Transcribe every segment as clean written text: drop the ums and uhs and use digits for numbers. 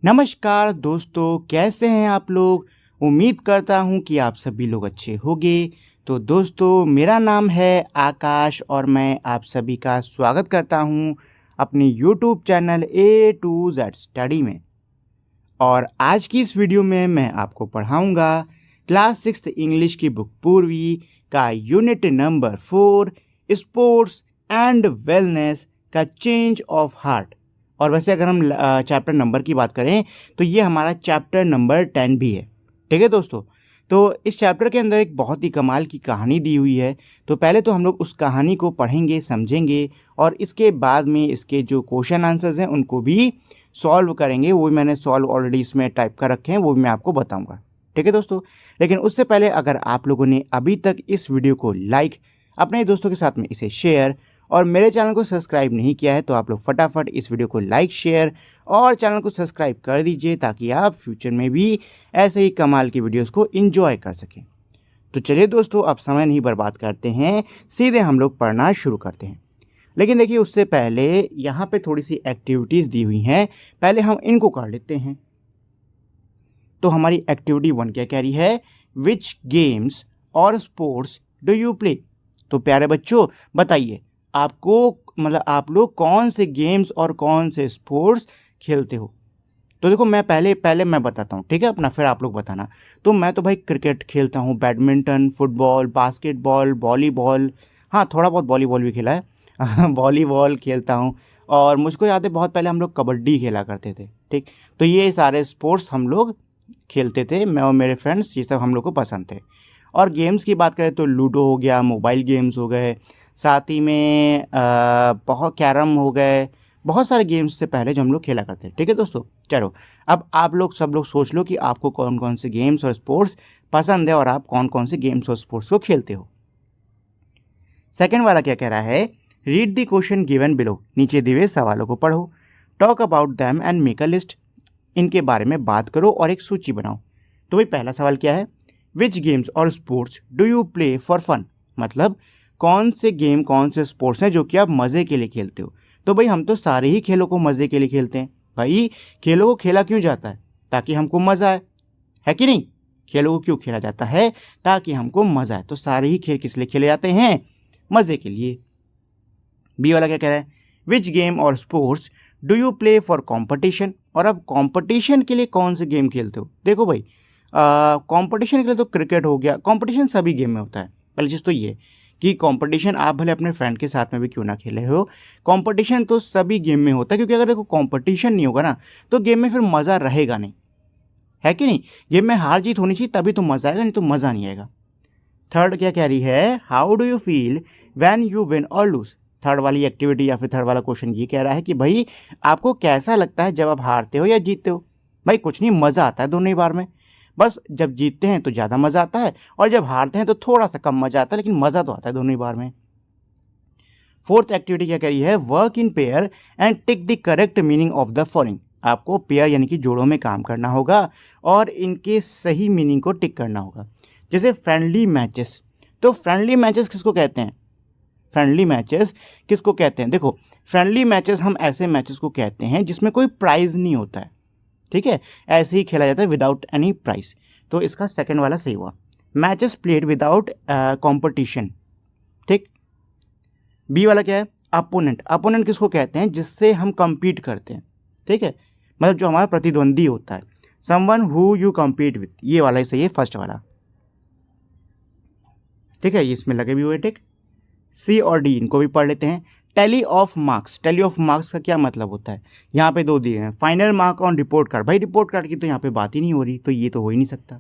नमस्कार दोस्तों, कैसे हैं आप लोग। उम्मीद करता हूं कि आप सभी लोग अच्छे होंगे। तो दोस्तों, मेरा नाम है आकाश और मैं आप सभी का स्वागत करता हूं अपनी YouTube channel A to Z study में। और आज की इस वीडियो में मैं आपको पढ़ाऊंगा क्लास 6 इंग्लिश की बुक पूर्वी का unit number 4 sports and wellness का चेंज ऑफ हार्ट। और वैसे अगर हम चैप्टर नंबर की बात करें तो ये हमारा चैप्टर नंबर 10 भी है। ठीक है दोस्तों, तो इस चैप्टर के अंदर एक बहुत ही कमाल की कहानी दी हुई है। तो पहले तो हम लोग उस कहानी को पढ़ेंगे, समझेंगे और इसके बाद में इसके जो क्वेश्चन आंसर्स हैं उनको भी सॉल्व करेंगे। वो भी मैंने सॉल्व ऑलरेडी इसमें टाइप कर रखे हैं, वो भी मैं आपको बताऊंगा। ठीक है दोस्तों, लेकिन उससे पहले अगर आप लोगों ने अभी तक इस वीडियो को लाइक, अपने दोस्तों के साथ में इसे शेयर और मेरे चैनल को सब्सक्राइब नहीं किया है तो आप लोग फटाफट इस वीडियो को लाइक, शेयर और चैनल को सब्सक्राइब कर दीजिए ताकि आप फ्यूचर में भी ऐसे ही कमाल की वीडियोस को एंजॉय कर सकें। तो चलिए दोस्तों, अब समय नहीं बर्बाद करते हैं, सीधे हम लोग पढ़ना शुरू करते हैं। लेकिन देखिए, उससे पहले यहाँ पे थोड़ी सी एक्टिविटीज़ दी हुई हैं, पहले हम इनको कर लेते हैं। तो हमारी एक्टिविटी 1 क्या कह रही है, विच गेम्स और स्पोर्ट्स डू यू प्ले। तो प्यारे बच्चों बताइए, आपको मतलब आप लोग कौन से गेम्स और कौन से स्पोर्ट्स खेलते हो। तो देखो, मैं पहले मैं बताता हूँ, ठीक है अपना, फिर आप लोग बताना। तो मैं तो भाई क्रिकेट खेलता हूँ, बैडमिंटन, फुटबॉल, बास्केटबॉल, वॉलीबॉल, हाँ थोड़ा बहुत वॉलीबॉल भी खेला है वॉलीबॉल खेलता हूँ। और मुझको याद है बहुत पहले हम लोग कबड्डी खेला करते थे। ठीक, तो ये सारे स्पोर्ट्स हम लोग खेलते थे, मैं और मेरे फ्रेंड्स, ये सब हम लोग को पसंद थे। और गेम्स की बात करें तो लूडो हो गया, मोबाइल गेम्स हो गए, साथ ही में बहुत कैरम हो गए, बहुत सारे गेम्स से पहले जो हम लोग खेला करते हैं। ठीक है दोस्तों, चलो अब आप लोग सब लोग सोच लो कि आपको कौन कौन से गेम्स और स्पोर्ट्स पसंद है और आप कौन कौन से गेम्स और स्पोर्ट्स को खेलते हो। सेकेंड वाला क्या कह रहा है, read the question given below, नीचे दिए हुए सवालों को पढ़ो, talk about them and make a list, इनके बारे में बात करो और एक सूची बनाओ। तो भाई पहला सवाल क्या है, विच गेम्स और sports do you play for fun, मतलब कौन से गेम, कौन से स्पोर्ट्स हैं जो कि आप मज़े के लिए खेलते हो। तो भाई हम तो सारे ही खेलों को मज़े के लिए खेलते हैं। भाई खेलों को खेला क्यों जाता है, ताकि हमको मज़ा आए, है कि नहीं। खेलों को क्यों खेला जाता है, ताकि हमको मज़ा आए। तो सारे ही खेल किस लिए खेले जाते हैं, मज़े के लिए। बी वाला क्या कह रहा है, विच गेम और sports do you play for competition, और अब कॉम्पिटिशन के लिए कौन से गेम खेलते हो। देखो भाई, कंपटीशन के लिए तो क्रिकेट हो गया, कंपटीशन सभी गेम में होता है। पहली चीज़ तो ये कि कंपटीशन आप भले अपने फ्रेंड के साथ में भी क्यों ना खेले हो, कंपटीशन तो सभी गेम में होता है। क्योंकि अगर देखो कंपटीशन नहीं होगा ना तो गेम में फिर मज़ा रहेगा नहीं, है कि नहीं। गेम में हार जीत होनी चाहिए तभी तो मज़ा आएगा, नहीं तो मज़ा नहीं आएगा। थर्ड क्या कह रही है, how do you feel when you win और लूज। थर्ड वाली एक्टिविटी या फिर थर्ड वाला क्वेश्चन ये कह रहा है कि भाई आपको कैसा लगता है जब आप हारते हो या जीतते हो। भाई कुछ नहीं, मज़ा आता है दोनों ही बार में। बस जब जीतते हैं तो ज़्यादा मज़ा आता है और जब हारते हैं तो थोड़ा सा कम मज़ा आता है, लेकिन मज़ा तो आता है दोनों ही बार में। फोर्थ एक्टिविटी क्या करी है, work in pair and tick the correct meaning of the following. आपको पेयर यानी कि जोड़ों में काम करना होगा और इनके सही मीनिंग को टिक करना होगा। जैसे फ्रेंडली मैचेस, तो फ्रेंडली मैचेस किसको कहते हैं, फ्रेंडली मैचेस किसको कहते हैं। देखो, फ्रेंडली मैचेस हम ऐसे मैचेस को कहते हैं जिसमें कोई प्राइज़ नहीं होता है, ठीक है, ऐसे ही खेला जाता है विदाउट एनी प्राइस। तो इसका सेकंड वाला सही हुआ, मैचेस प्लेड विदाउट कंपटीशन। ठीक, बी वाला क्या है, अपोनेंट। अपोनेंट किसको कहते हैं, जिससे हम compete करते हैं, ठीक है, मतलब जो हमारा प्रतिद्वंदी होता है, someone who you compete with, ये वाला ही सही है, फर्स्ट वाला। ठीक है, ये इसमें लगे भी हुए। ठीक, सी और डी इनको भी पढ़ लेते हैं। Tally of marks, tally of marks का क्या मतलब होता है, यहाँ पे दो दिए हैं, final mark on report card. भाई रिपोर्ट कार्ड की तो यहाँ पे बात ही नहीं हो रही, तो ये तो हो ही नहीं सकता।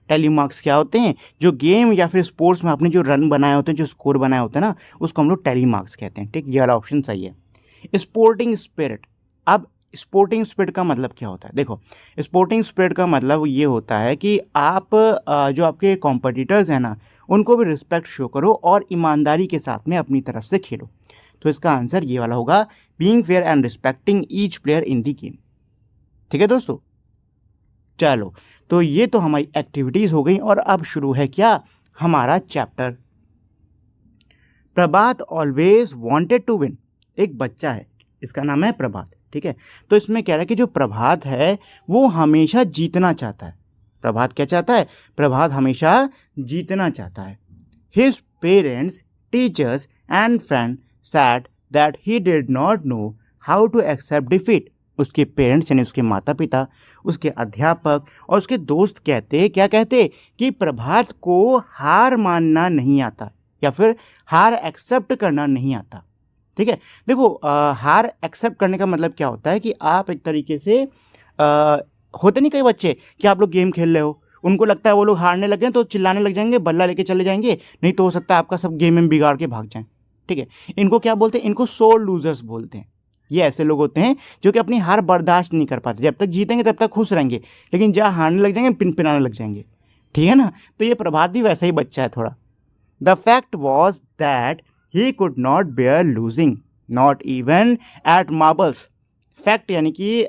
टैली मार्क्स क्या होते हैं, जो गेम या फिर स्पोर्ट्स में आपने जो रन बनाए होते हैं, जो स्कोर बनाए होते हैं ना, उसको हम लोग टैली मार्क्स कहते हैं। ठीक, ये वाला ऑप्शन सही है। स्पोर्टिंग स्पिरिट, अब स्पोर्टिंग स्पिरिट का मतलब क्या होता है, देखो स्पोर्टिंग स्पिरिट का मतलब ये होता है कि आप जो आपके कॉम्पिटिटर्स हैं ना, उनको भी रिस्पेक्ट शो करो और ईमानदारी के साथ में अपनी तरफ से खेलो। तो इसका आंसर ये वाला होगा, being fair and respecting each player in the game. ठीक है दोस्तों, चलो तो ये तो हमारी एक्टिविटीज़ हो गई और अब शुरू है क्या, हमारा chapter. Prabhat always wanted to win. एक बच्चा है, इसका नाम है प्रभात, ठीक है। तो इसमें कह रहा है कि जो प्रभात है वो हमेशा जीतना चाहता है। प्रभात क्या चाहता है? प्रभात हमेशा जीतना चाहता है। His parents, teachers and friend said that he did not know how to accept defeat. उसके पेरेंट्स यानी उसके माता पिता, उसके अध्यापक और उसके दोस्त क्या कहते कि प्रभात को हार मानना नहीं आता या फिर हार एक्सेप्ट करना नहीं आता। ठीक है, देखो हार एक्सेप्ट करने का मतलब क्या होता है कि आप एक तरीके से होते नहीं कई बच्चे कि आप लोग गेम खेल रहे हो, उनको लगता है वो लोग हारने लगे हैं तो चिल्लाने लग जाएंगे, बल्ला लेके चले जाएंगे, नहीं तो हो सकता है आपका सब गेम में बिगाड़ के भाग जाएं। ठीक है, इनको क्या बोलते हैं? इनको सोर लूजर्स बोलते हैं। ये ऐसे लोग होते हैं जो कि अपनी हार बर्दाश्त नहीं कर पाते, जब तक जीतेंगे तब तक खुश रहेंगे, लेकिन जहाँ हारने लग जाएंगे पिनपिनाने लग जाएंगे। ठीक है ना, तो ये प्रभात भी वैसा ही बच्चा है थोड़ा। The fact was that he could not bear losing, not even at marbles. Fact यानी कि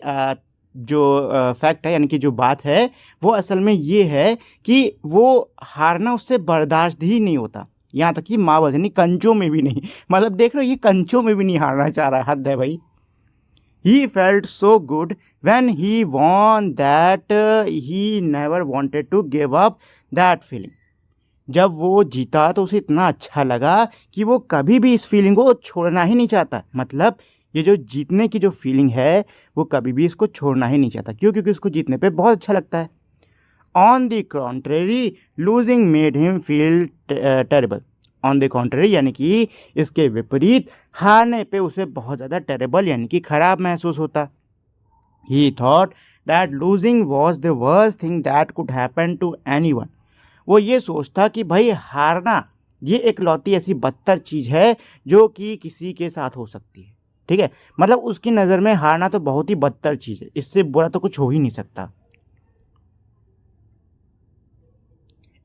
जो फैक्ट है यानी कि जो बात है वो असल में ये है कि वो हारना उससे बर्दाश्त ही नहीं होता, यहाँ तक कि मार्बल्स यानी कंचों में भी नहीं। मतलब देख रहे हो, ये कंचों में भी नहीं हारना चाह रहा है, हद है भाई। He felt so good when he won that he never wanted to give up that feeling. जब वो जीता तो उसे इतना अच्छा लगा कि वो कभी भी इस फीलिंग को छोड़ना ही नहीं चाहता। मतलब ये जो जीतने की जो फीलिंग है वो कभी भी इसको छोड़ना ही नहीं चाहता। क्यों? क्योंकि उसको जीतने पे बहुत अच्छा लगता है। On the contrary losing made him feel terrible. On the contrary यानी कि इसके विपरीत हारने पे उसे बहुत ज़्यादा टेरेबल यानी कि खराब महसूस होता। He thought that losing was the worst thing that could happen to anyone. वो ये सोचता कि भाई हारना ये एकलौती ऐसी बदतर चीज़ है जो कि किसी के साथ हो सकती है। ठीक है, मतलब उसकी नज़र में हारना तो बहुत ही बदतर चीज़ है, इससे बुरा तो कुछ हो ही नहीं सकता।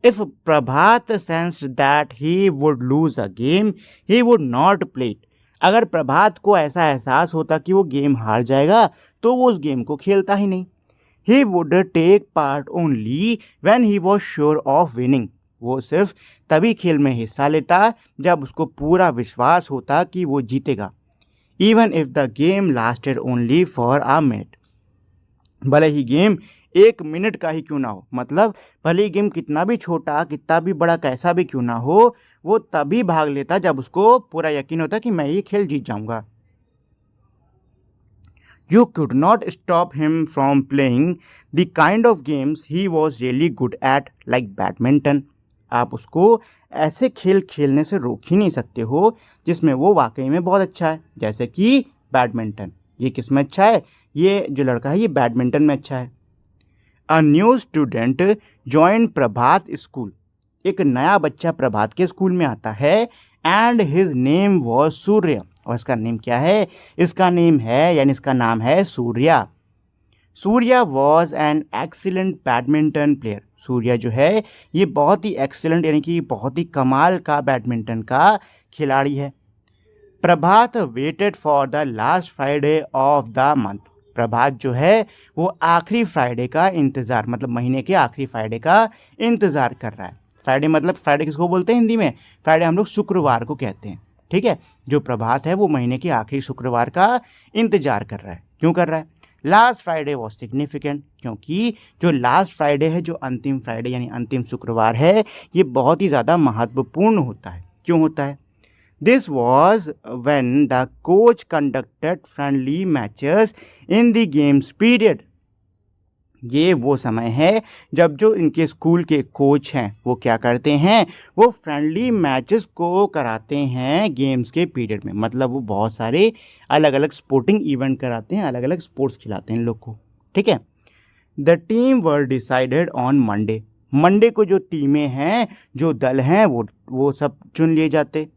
If Prabhat sensed that he would lose a game, he would not play it. अगर प्रभात को ऐसा एहसास होता कि वो गेम हार जाएगा तो वो उस गेम को खेलता ही नहीं। He would take part only when he was sure of winning. वो सिर्फ तभी खेल में हिस्सा लेता जब उसको पूरा विश्वास होता कि वो जीतेगा। Even if the game lasted only for a minute. भले ही गेम 1 मिनट का ही क्यों ना हो, मतलब भले ही गेम कितना भी छोटा, कितना भी बड़ा, कैसा भी क्यों ना हो, वो तभी भाग लेता जब उसको पूरा यकीन होता कि मैं ये खेल जीत जाऊंगा। You could not stop him from playing the kind of games he was really good at, like badminton. आप उसको ऐसे खेल खेलने से रोक ही नहीं सकते हो जिसमें वो वाकई में बहुत अच्छा है, जैसे कि बैडमिंटन। ये किस में अच्छा है? ये जो लड़का है ये बैडमिंटन में अच्छा है। A new student join Prabhat school. एक नया बच्चा प्रभात के स्कूल में आता है एंड हिज नेम वॉज सूर्य। और इसका नेम क्या है? इसका नेम है यानी इसका नाम है Surya. Surya was an excellent badminton player. Surya जो है ये बहुत ही एक्सीलेंट यानी कि बहुत ही कमाल का बैडमिंटन का खिलाड़ी है। Prabhat waited for the last Friday of the month. Prabhat जो है वो आखिरी फ्राइडे का इंतज़ार, मतलब महीने के आखिरी फ्राइडे का इंतज़ार कर रहा है। फ्राइडे मतलब फ्राइडे किसको बोलते हैं हिंदी में? फ्राइडे हम लोग शुक्रवार को कहते हैं। ठीक है, जो प्रभात है वो महीने के आखिरी शुक्रवार का इंतज़ार कर रहा है। क्यों कर रहा है? लास्ट फ्राइडे वॉज सिग्निफिकेंट, क्योंकि जो लास्ट फ्राइडे है, जो अंतिम फ्राइडे यानी अंतिम शुक्रवार है, ये बहुत ही ज़्यादा महत्वपूर्ण होता है। क्यों होता है? This was when the coach conducted friendly matches in the games period. ये वो समय है जब जो इनके स्कूल के कोच हैं वो क्या करते हैं? वो फ्रेंडली मैचेस को कराते हैं गेम्स के पीरियड में। मतलब वो बहुत सारे अलग अलग स्पोर्टिंग इवेंट कराते हैं, अलग अलग स्पोर्ट्स खिलाते हैं इन लोग को। ठीक है, the team were decided on Monday. Monday को जो टीमें हैं, जो दल हैं, वो सब चुन लिए जाते।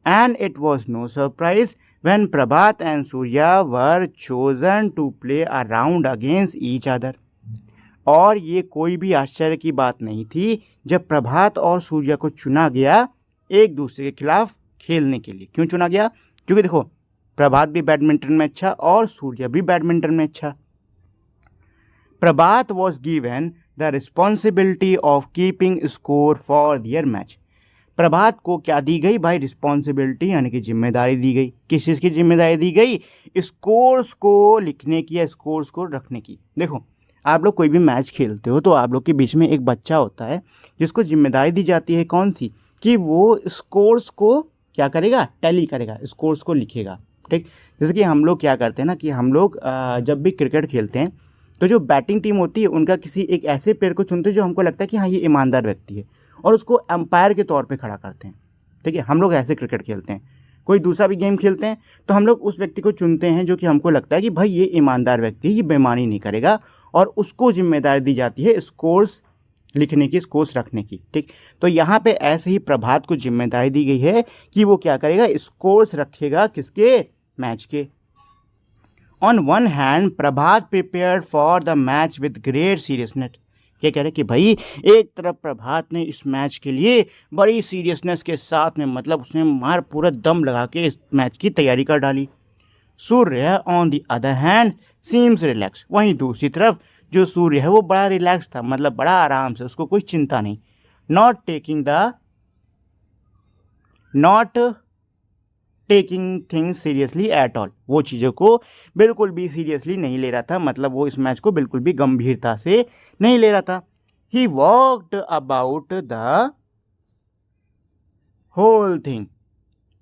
And it was no surprise when Prabhat and Surya were chosen to play a round against each other. और ये कोई भी आश्चर्य की बात नहीं थी जब प्रभात और सूर्या को चुना गया एक दूसरे के खिलाफ खेलने के लिए। क्यों चुना गया? क्योंकि देखो प्रभात भी बैडमिंटन में अच्छा और सूर्या भी बैडमिंटन में अच्छा। प्रभात was given the responsibility of keeping score for their match. प्रभात को क्या दी गई भाई, रिस्पॉन्सिबिलिटी यानी कि जिम्मेदारी दी गई। किस चीज़ की जिम्मेदारी दी गई, स्कोर्स को लिखने की या स्कोर्स को रखने की। देखो आप लोग कोई भी मैच खेलते हो तो आप लोग के बीच में एक बच्चा होता है जिसको जिम्मेदारी दी जाती है कौन सी, कि वो स्कोर्स को क्या करेगा, टैली करेगा, स्कोर्स को लिखेगा। ठीक, जैसे कि हम लोग क्या करते हैं ना कि हम लोग जब भी क्रिकेट खेलते हैं तो जो बैटिंग टीम होती है उनका किसी एक ऐसे प्लेयर को चुनते हैं जो हमको लगता है कि हाँ ये ईमानदार व्यक्ति है, और उसको एम्पायर के तौर पे खड़ा करते हैं। ठीक है, हम लोग ऐसे क्रिकेट खेलते हैं। कोई दूसरा भी गेम खेलते हैं तो हम लोग उस व्यक्ति को चुनते हैं जो कि हमको लगता है कि भाई ये ईमानदार व्यक्ति है, ये बेईमानी नहीं करेगा, और उसको जिम्मेदारी दी जाती है स्कोर्स लिखने की, स्कोर्स रखने की। ठीक, तो यहाँ पे ऐसे ही प्रभात को जिम्मेदारी दी गई है कि वो क्या करेगा, स्कोर्स रखेगा, किसके, मैच के। On one hand Prabhat prepared for the match with great seriousness. क्या कह रहे कि भाई एक तरफ प्रभात ने इस मैच के लिए बड़ी सीरियसनेस के साथ में, मतलब उसने मार पूरा दम लगा के इस मैच की तैयारी कर डाली। Surya on the other hand seems relax. वहीं दूसरी तरफ जो सूर्य है वो बड़ा रिलैक्स था, मतलब बड़ा आराम से, उसको कोई चिंता नहीं। Not taking things seriously at all. वो चीज़ों को बिल्कुल भी सीरियसली नहीं ले रहा था, मतलब वो इस मैच को बिल्कुल भी गंभीरता से नहीं ले रहा था। He walked about the whole thing.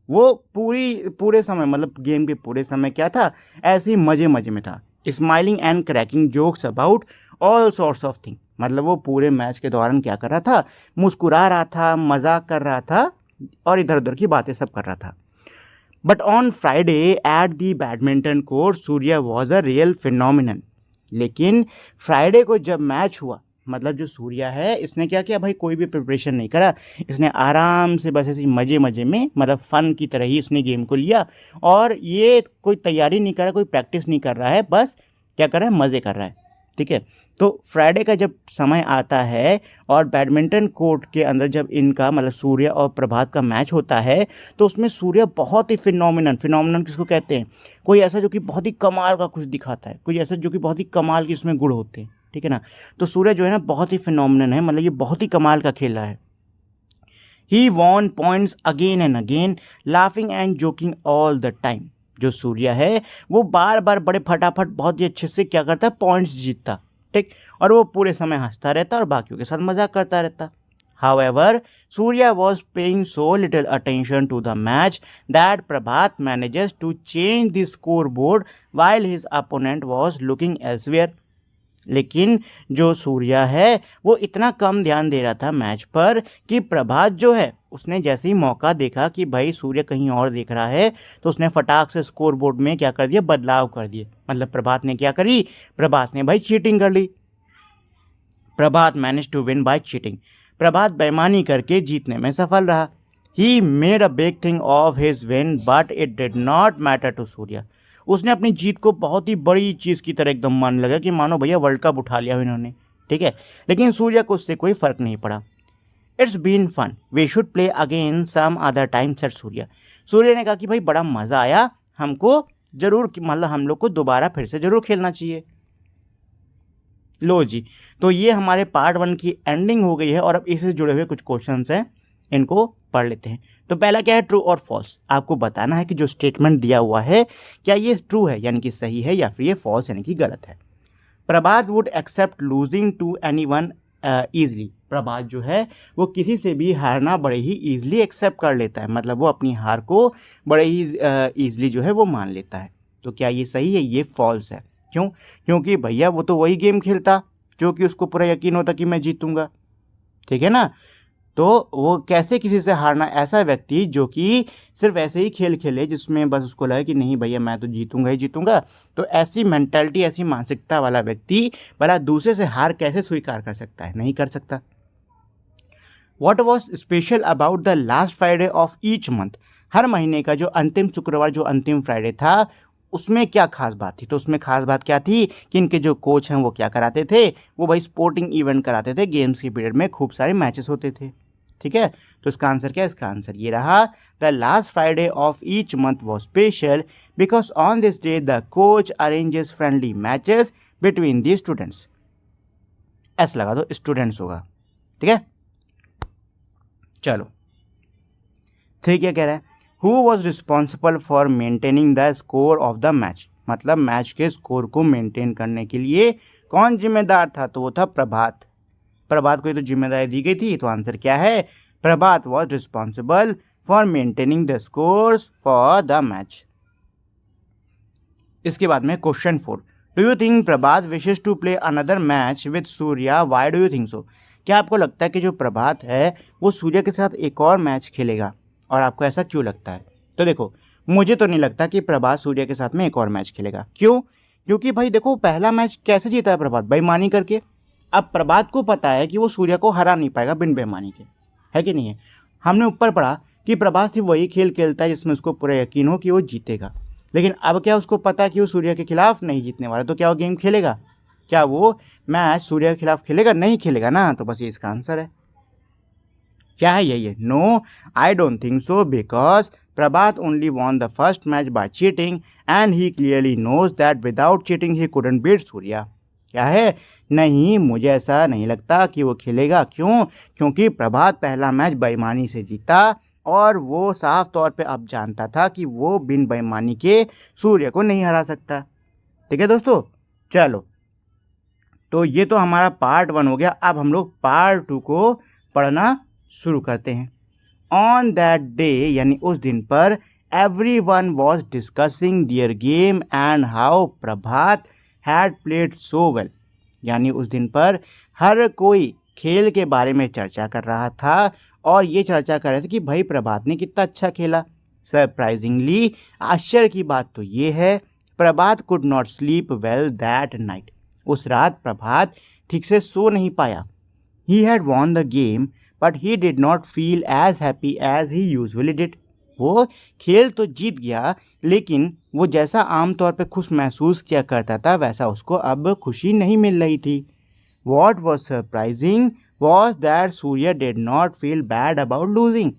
वो पूरे समय, मतलब गेम के पूरे समय क्या था, ऐसे ही मजे मजे में था। Smiling and cracking jokes about all sorts of thing. मतलब वो पूरे मैच के दौरान क्या कर रहा था, मुस्कुरा रहा था, मजाक कर रहा था, और इधर उधर की बातें सब कर रहा था। But on Friday at the badminton court Surya was a real phenomenon. लेकिन फ्राइडे को जब मैच हुआ, मतलब जो सूर्या है इसने क्या किया भाई, कोई भी प्रिपरेशन नहीं करा, इसने आराम से बस ऐसे मज़े मज़े में, मतलब फ़न की तरह ही इसने गेम को लिया, और ये कोई तैयारी नहीं कर रहा, कोई प्रैक्टिस नहीं कर रहा है, बस क्या कर रहा है, मज़े कर रहा है। ठीक है, तो फ्राइडे का जब समय आता है और बैडमिंटन कोर्ट के अंदर जब इनका, मतलब सूर्य और प्रभात का मैच होता है, तो उसमें सूर्य बहुत ही फिनोमिनन किसको कहते हैं, कोई ऐसा जो कि बहुत ही कमाल का कुछ दिखाता है, कोई ऐसा जो कि बहुत ही कमाल के इसमें गुण होते हैं। ठीक है ना, तो सूर्य जो है ना बहुत ही फिनोमिनन है, मतलब ये बहुत ही कमाल का खेला है। He won points again and again, laughing and joking all the time. जो सूर्य है वो बार बार बड़े फटाफट बहुत ही अच्छे से क्या करता है, पॉइंट्स जीतता। ठीक, और वो पूरे समय हंसता रहता और बाकियों के साथ मजाक करता रहता। However, Surya was paying so little attention to the match that Prabhat manages to change the scoreboard while his opponent was looking elsewhere. लेकिन जो सूर्या है वो इतना कम ध्यान दे रहा था मैच पर कि प्रभात जो है उसने जैसे ही मौका देखा कि भाई सूर्य कहीं और देख रहा है, तो उसने फटाक से स्कोर बोर्ड में क्या कर दिया, बदलाव कर दिए। मतलब प्रभात ने क्या करी, प्रभात ने भाई चीटिंग कर ली। Prabhat manage to win by cheating. Prabhat बेईमानी करके जीतने में सफल रहा। He made a big thing of his win but it did not matter to Surya. उसने अपनी जीत को बहुत ही बड़ी चीज़ की तरह एकदम मान लगा कि मानो भैया वर्ल्ड कप उठा लिया इन्होंने। ठीक है, लेकिन सूर्या को उससे कोई फ़र्क नहीं पड़ा। It's been fun, we should play again some other time, said Surya. Surya ने कहा कि भाई बड़ा मज़ा आया, हमको ज़रूर, मतलब हम लोग को दोबारा फिर से ज़रूर खेलना चाहिए। लो जी, तो ये हमारे पार्ट 1 की एंडिंग हो गई है, और अब इससे जुड़े हुए कुछ क्वेश्चंस हैं, इनको पढ़ लेते हैं। तो पहला क्या है, ट्रू और फॉल्स। आपको बताना है कि जो स्टेटमेंट दिया हुआ है क्या ये ट्रू है यानी कि सही है, या फिर ये फॉल्स यानी कि गलत है। Prabhat would accept losing to anyone easily. Prabhat जो है वो किसी से भी हारना बड़े ही ईजिली एक्सेप्ट कर लेता है, मतलब वो अपनी हार को बड़े ही ईजिली जो है वो मान लेता है। तो क्या ये सही है, ये फॉल्स है। क्यों, क्योंकि भैया वो तो वही गेम खेलता जो कि उसको पूरा यकीन होता कि मैं जीतूंगा। ठीक है ना, तो वो कैसे किसी से हारना, ऐसा व्यक्ति जो कि सिर्फ ऐसे ही खेल खेले जिसमें बस उसको लगे कि नहीं भैया मैं तो जीतूंगा ही जीतूंगा, तो ऐसी मेंटालिटी, ऐसी मानसिकता वाला व्यक्ति भला दूसरे से हार कैसे स्वीकार कर सकता है, नहीं कर सकता। What was special about the last Friday of each month. हर महीने का जो अंतिम शुक्रवार, जो अंतिम फ्राइडे था, उसमें क्या खास बात थी। तो उसमें खास बात क्या थी कि इनके जो कोच हैं वो क्या कराते थे, वो भाई स्पोर्टिंग इवेंट कराते थे, गेम्स के पीरियड में खूब सारे मैचेस होते थे। ठीक है, तो इसका आंसर क्या है, इसका आंसर ये रहा, the last Friday of each month was special because on this day the coach arranges friendly matches between the students. ऐसा लगा दो, स्टूडेंट्स होगा। ठीक है, चलो ठीक है, कह रहा है who was responsible for maintaining the score of the match, मतलब मैच के स्कोर को मेंटेन करने के लिए कौन जिम्मेदार था, तो वो था प्रभात। प्रभात को ये तो जिम्मेदारी दी गई थी, तो आंसर क्या है, Prabhat was responsible for maintaining the scores for the match. इसके बाद में question 4, do you think Prabhat wishes to play another match with Surya, why do you think so, क्या आपको लगता है कि जो प्रभात है वो सूर्य के साथ एक और मैच खेलेगा, और आपको ऐसा क्यों लगता है। तो देखो, मुझे तो नहीं लगता कि प्रभात सूर्य के साथ में एक और मैच खेलेगा। क्यों? क्योंकि भाई देखो, पहला मैच कैसे जीता है प्रभात, बेईमानी करके। अब प्रभात को पता है कि वो सूर्य को हरा नहीं पाएगा बिन बेईमानी के, है कि नहीं है। हमने ऊपर पढ़ा कि प्रभात सिर्फ वही खेल खेलता है जिसमें उसको पूरा यकीन हो कि वो जीतेगा, लेकिन अब क्या उसको पता है कि वो सूर्य के खिलाफ नहीं जीतने वाला, तो क्या वो गेम खेलेगा, क्या वो मैच सूर्य के खिलाफ खेलेगा, नहीं खेलेगा ना। तो बस ये इसका आंसर है। क्या है यही है, no I don't think so, because Prabhat only won the first match by cheating and he clearly knows that without cheating he couldn't beat Surya. क्या है, नहीं, मुझे ऐसा नहीं लगता कि वो खेलेगा। क्यों? क्योंकि प्रभात पहला मैच बेईमानी से जीता और वो साफ तौर पे अब जानता था कि वो बिन बेईमानी के सूर्य को नहीं हरा सकता। ठीक है दोस्तों, चलो, तो ये तो हमारा पार्ट 1 हो गया। अब हम लोग पार्ट 2 को पढ़ना शुरू करते हैं। ऑन दैट डे, यानी उस दिन पर, everyone was discussing their game and how Prabhat had played so well, यानी उस दिन पर हर कोई खेल के बारे में चर्चा कर रहा था और ये चर्चा कर रहे थे कि भाई प्रभात ने कितना अच्छा खेला। सरप्राइजिंगली, आश्चर्य की बात तो ये है, Prabhat could not sleep well that night, उस रात प्रभात ठीक से सो नहीं पाया। He had won the game but he did not feel as happy as he usually did, वो खेल तो जीत गया लेकिन वो जैसा आमतौर पे खुश महसूस किया करता था वैसा उसको अब खुशी नहीं मिल रही थी। What was surprising was that Surya did not feel bad about losing,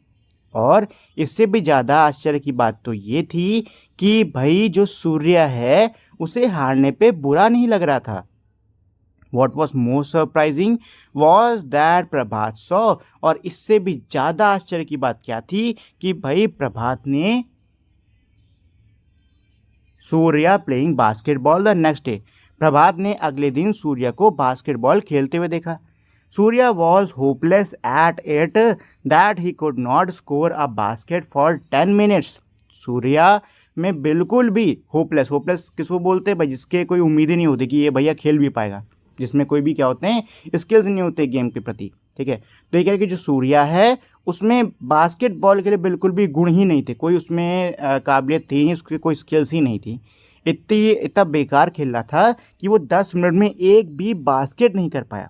और इससे भी ज़्यादा आश्चर्य की बात तो ये थी कि भाई जो सूर्य है उसे हारने पे बुरा नहीं लग रहा था। What was most surprising was that Prabhat saw, और इससे भी ज़्यादा आश्चर्य की बात क्या थी कि भाई प्रभात ने Surya playing basketball the next day, Prabhat ने अगले दिन सूर्य को बास्केटबॉल खेलते हुए देखा। Surya was hopeless at it that he could not score a basket for 10 minutes, Surya में बिल्कुल भी होपलेस, होपलेस किसको बोलते हैं भाई, जिसके कोई उम्मीद ही नहीं होती कि ये भैया खेल भी पाएगा, जिसमें कोई भी क्या होते हैं स्किल्स नहीं होते गेम के प्रति। ठीक है, तो ये कह रहे कि जो सूर्या है उसमें बास्केटबॉल के लिए बिल्कुल भी गुण ही नहीं थे, कोई उसमें काबिलियत थी ही, उसकी कोई स्किल्स ही नहीं थी। इतना बेकार खेल रहा था कि वो 10 मिनट में एक भी बास्केट नहीं कर पाया,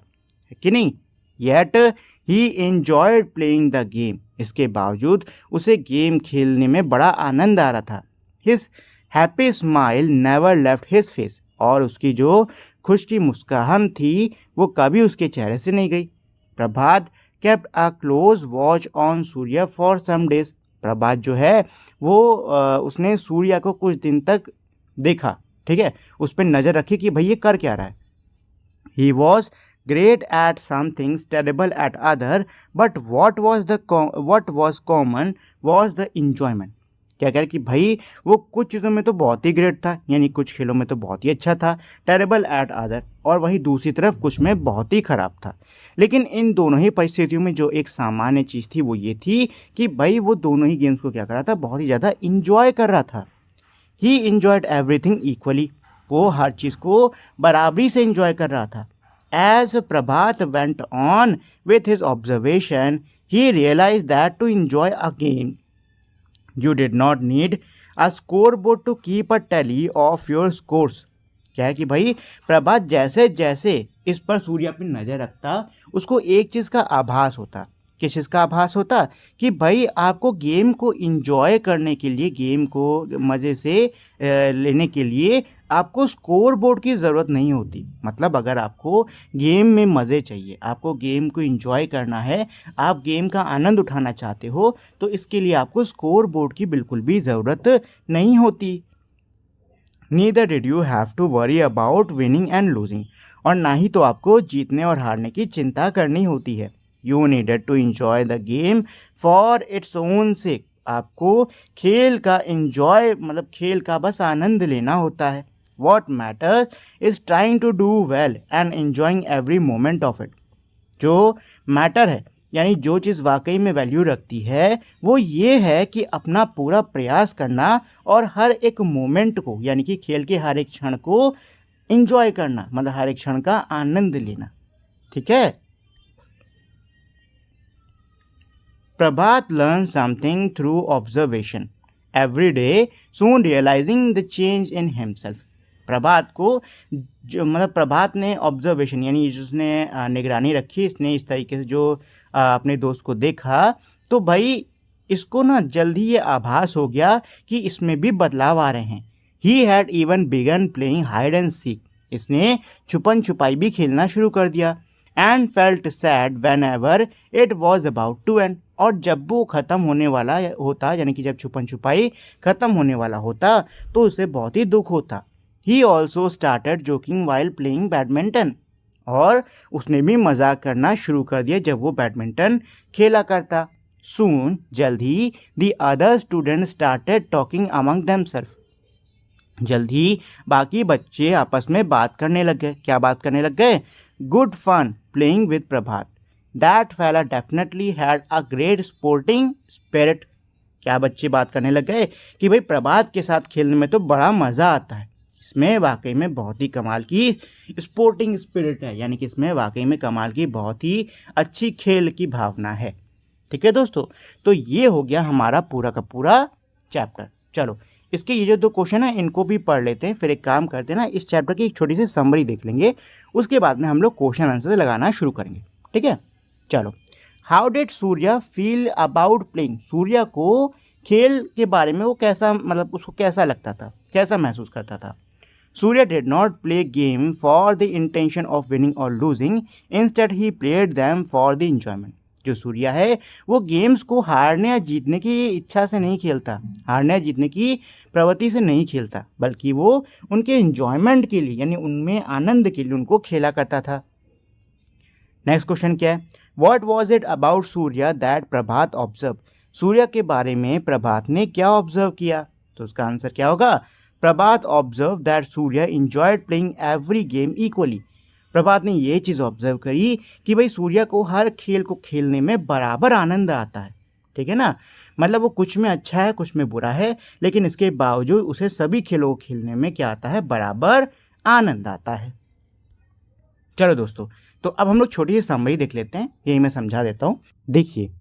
है कि नहीं। Yet he enjoyed playing the game, इसके बावजूद उसे गेम खेलने में बड़ा आनंद आ रहा था। His happy smile never left his face, और उसकी जो खुश की मुस्कान थी वो कभी उसके चेहरे से नहीं गई। Prabhat kept a close watch on Surya for some days, Prabhat जो है वो उसने सूर्या को कुछ दिन तक देखा, ठीक है, उस पर नज़र रखी कि भाई ये कर क्या रहा है। He was great at some things terrible at other, but what was common was the enjoyment, क्या कह रहे कि भाई वो कुछ चीज़ों में तो बहुत ही ग्रेट था, यानी कुछ खेलों में तो बहुत ही अच्छा था, टेरेबल एट अदर, और वहीं दूसरी तरफ कुछ में बहुत ही ख़राब था। लेकिन इन दोनों ही परिस्थितियों में जो एक सामान्य चीज़ थी वो ये थी कि भाई वो दोनों ही गेम्स को क्या कर रहा था, बहुत ही ज़्यादा इंजॉय कर रहा था। ही इंजॉयड एवरीथिंग इक्वली, वो हर चीज़ को बराबरी से इंजॉय कर रहा था। As Prabhat went on with his observation he realize that to enjoy a game you did not need a scoreboard to keep a tally of your scores, क्या है कि भाई प्रभात जैसे जैसे इस पर सूर्य अपनी नज़र रखता उसको एक चीज़ का आभास होता। किस चीज़ का आभास होता कि भाई आपको गेम को इंजॉय करने के लिए, गेम को मज़े से लेने के लिए आपको स्कोर बोर्ड की ज़रूरत नहीं होती। मतलब अगर आपको गेम में मज़े चाहिए, आपको गेम को इंजॉय करना है, आप गेम का आनंद उठाना चाहते हो, तो इसके लिए आपको स्कोर बोर्ड की बिल्कुल भी ज़रूरत नहीं होती। Neither did you have to worry about winning and losing, और ना ही तो आपको जीतने और हारने की चिंता करनी होती है। You needed to enjoy the game for its own sake, आपको खेल का एंजॉय मतलब खेल का बस आनंद लेना होता है। What matters is trying to do well and enjoying every moment of it. जो मैटर है यानी जो चीज़ वाकई में वैल्यू रखती है वो ये है कि अपना पूरा प्रयास करना और हर एक मोमेंट को यानी कि खेल के हर एक क्षण को एंजॉय करना, मतलब हर एक क्षण का आनंद लेना। ठीक है। Prabhat learn something through observation every day, soon realising the change in himself. Prabhat को जो मतलब प्रभात ने ऑब्जर्वेशन यानी जिसने निगरानी रखी, इसने इस तरीके से जो अपने दोस्त को देखा, तो भाई इसको ना जल्दी ये आभास हो गया कि इसमें भी बदलाव आ रहे हैं। He had even begun playing hide and seek. इसने छुपन छुपाई भी खेलना शुरू कर दिया। And felt sad whenever it was about to end. और जब वो ख़त्म होने वाला होता यानी कि जब छुपन छुपाई ख़त्म होने वाला होता तो उसे बहुत ही दुख होता। He also started joking while playing badminton. और उसने भी मजाक करना शुरू कर दिया जब वो बैडमिंटन खेला करता। सून जल्द ही the other student started talking among themselves. जल्द ही बाकी बच्चे आपस में बात करने लग गए। क्या बात करने लग गए? Good fun playing with Prabhat. That fella definitely had a great sporting spirit. क्या बच्चे बात करने लग गए कि भाई प्रभात के साथ खेलने में तो बड़ा मज़ा आता है, इसमें वाकई में बहुत ही कमाल की स्पोर्टिंग स्पिरिट है, यानी कि इसमें वाकई में कमाल की बहुत ही अच्छी खेल की भावना है। ठीक है दोस्तों, तो ये हो गया हमारा पूरा का पूरा चैप्टर। चलो इसके ये जो 2 क्वेश्चन है इनको भी पढ़ लेते हैं, फिर एक काम करते हैं ना, इस चैप्टर की एक छोटी सी समरी देख लेंगे, उसके बाद में हम लोग क्वेश्चन आंसर लगाना शुरू करेंगे। ठीक है, चलो। How did Surya feel about playing. Surya को खेल के बारे में वो कैसा मतलब उसको कैसा लगता था, कैसा महसूस करता था। Surya did not play game for the intention of winning और losing, instead he played them for the enjoyment. जो सूर्या है वो गेम्स को हारने या जीतने की इच्छा से नहीं खेलता, हारने या जीतने की प्रवृत्ति से नहीं खेलता, बल्कि वो उनके इंजॉयमेंट के लिए यानी उनमें आनंद के लिए उनको खेला करता था। नेक्स्ट क्वेश्चन क्या है? What was it about Surya that Prabhat observe. Surya के बारे में प्रभात ने क्या ऑब्जर्व किया? तो उसका आंसर क्या होगा? Prabhat observe that Surya enjoyed playing every game equally. प्रभात ने ये चीज़ ऑब्जर्व करी कि भाई सूर्या को हर खेल को खेलने में बराबर आनंद आता है। ठीक है ना, मतलब वो कुछ में अच्छा है कुछ में बुरा है, लेकिन इसके बावजूद उसे सभी खेलों को खेलने में क्या आता है? बराबर आनंद आता है। चलो दोस्तों, तो अब हम लोग छोटी सी समरी देख लेते हैं, यही मैं समझा देता हूँ। देखिए,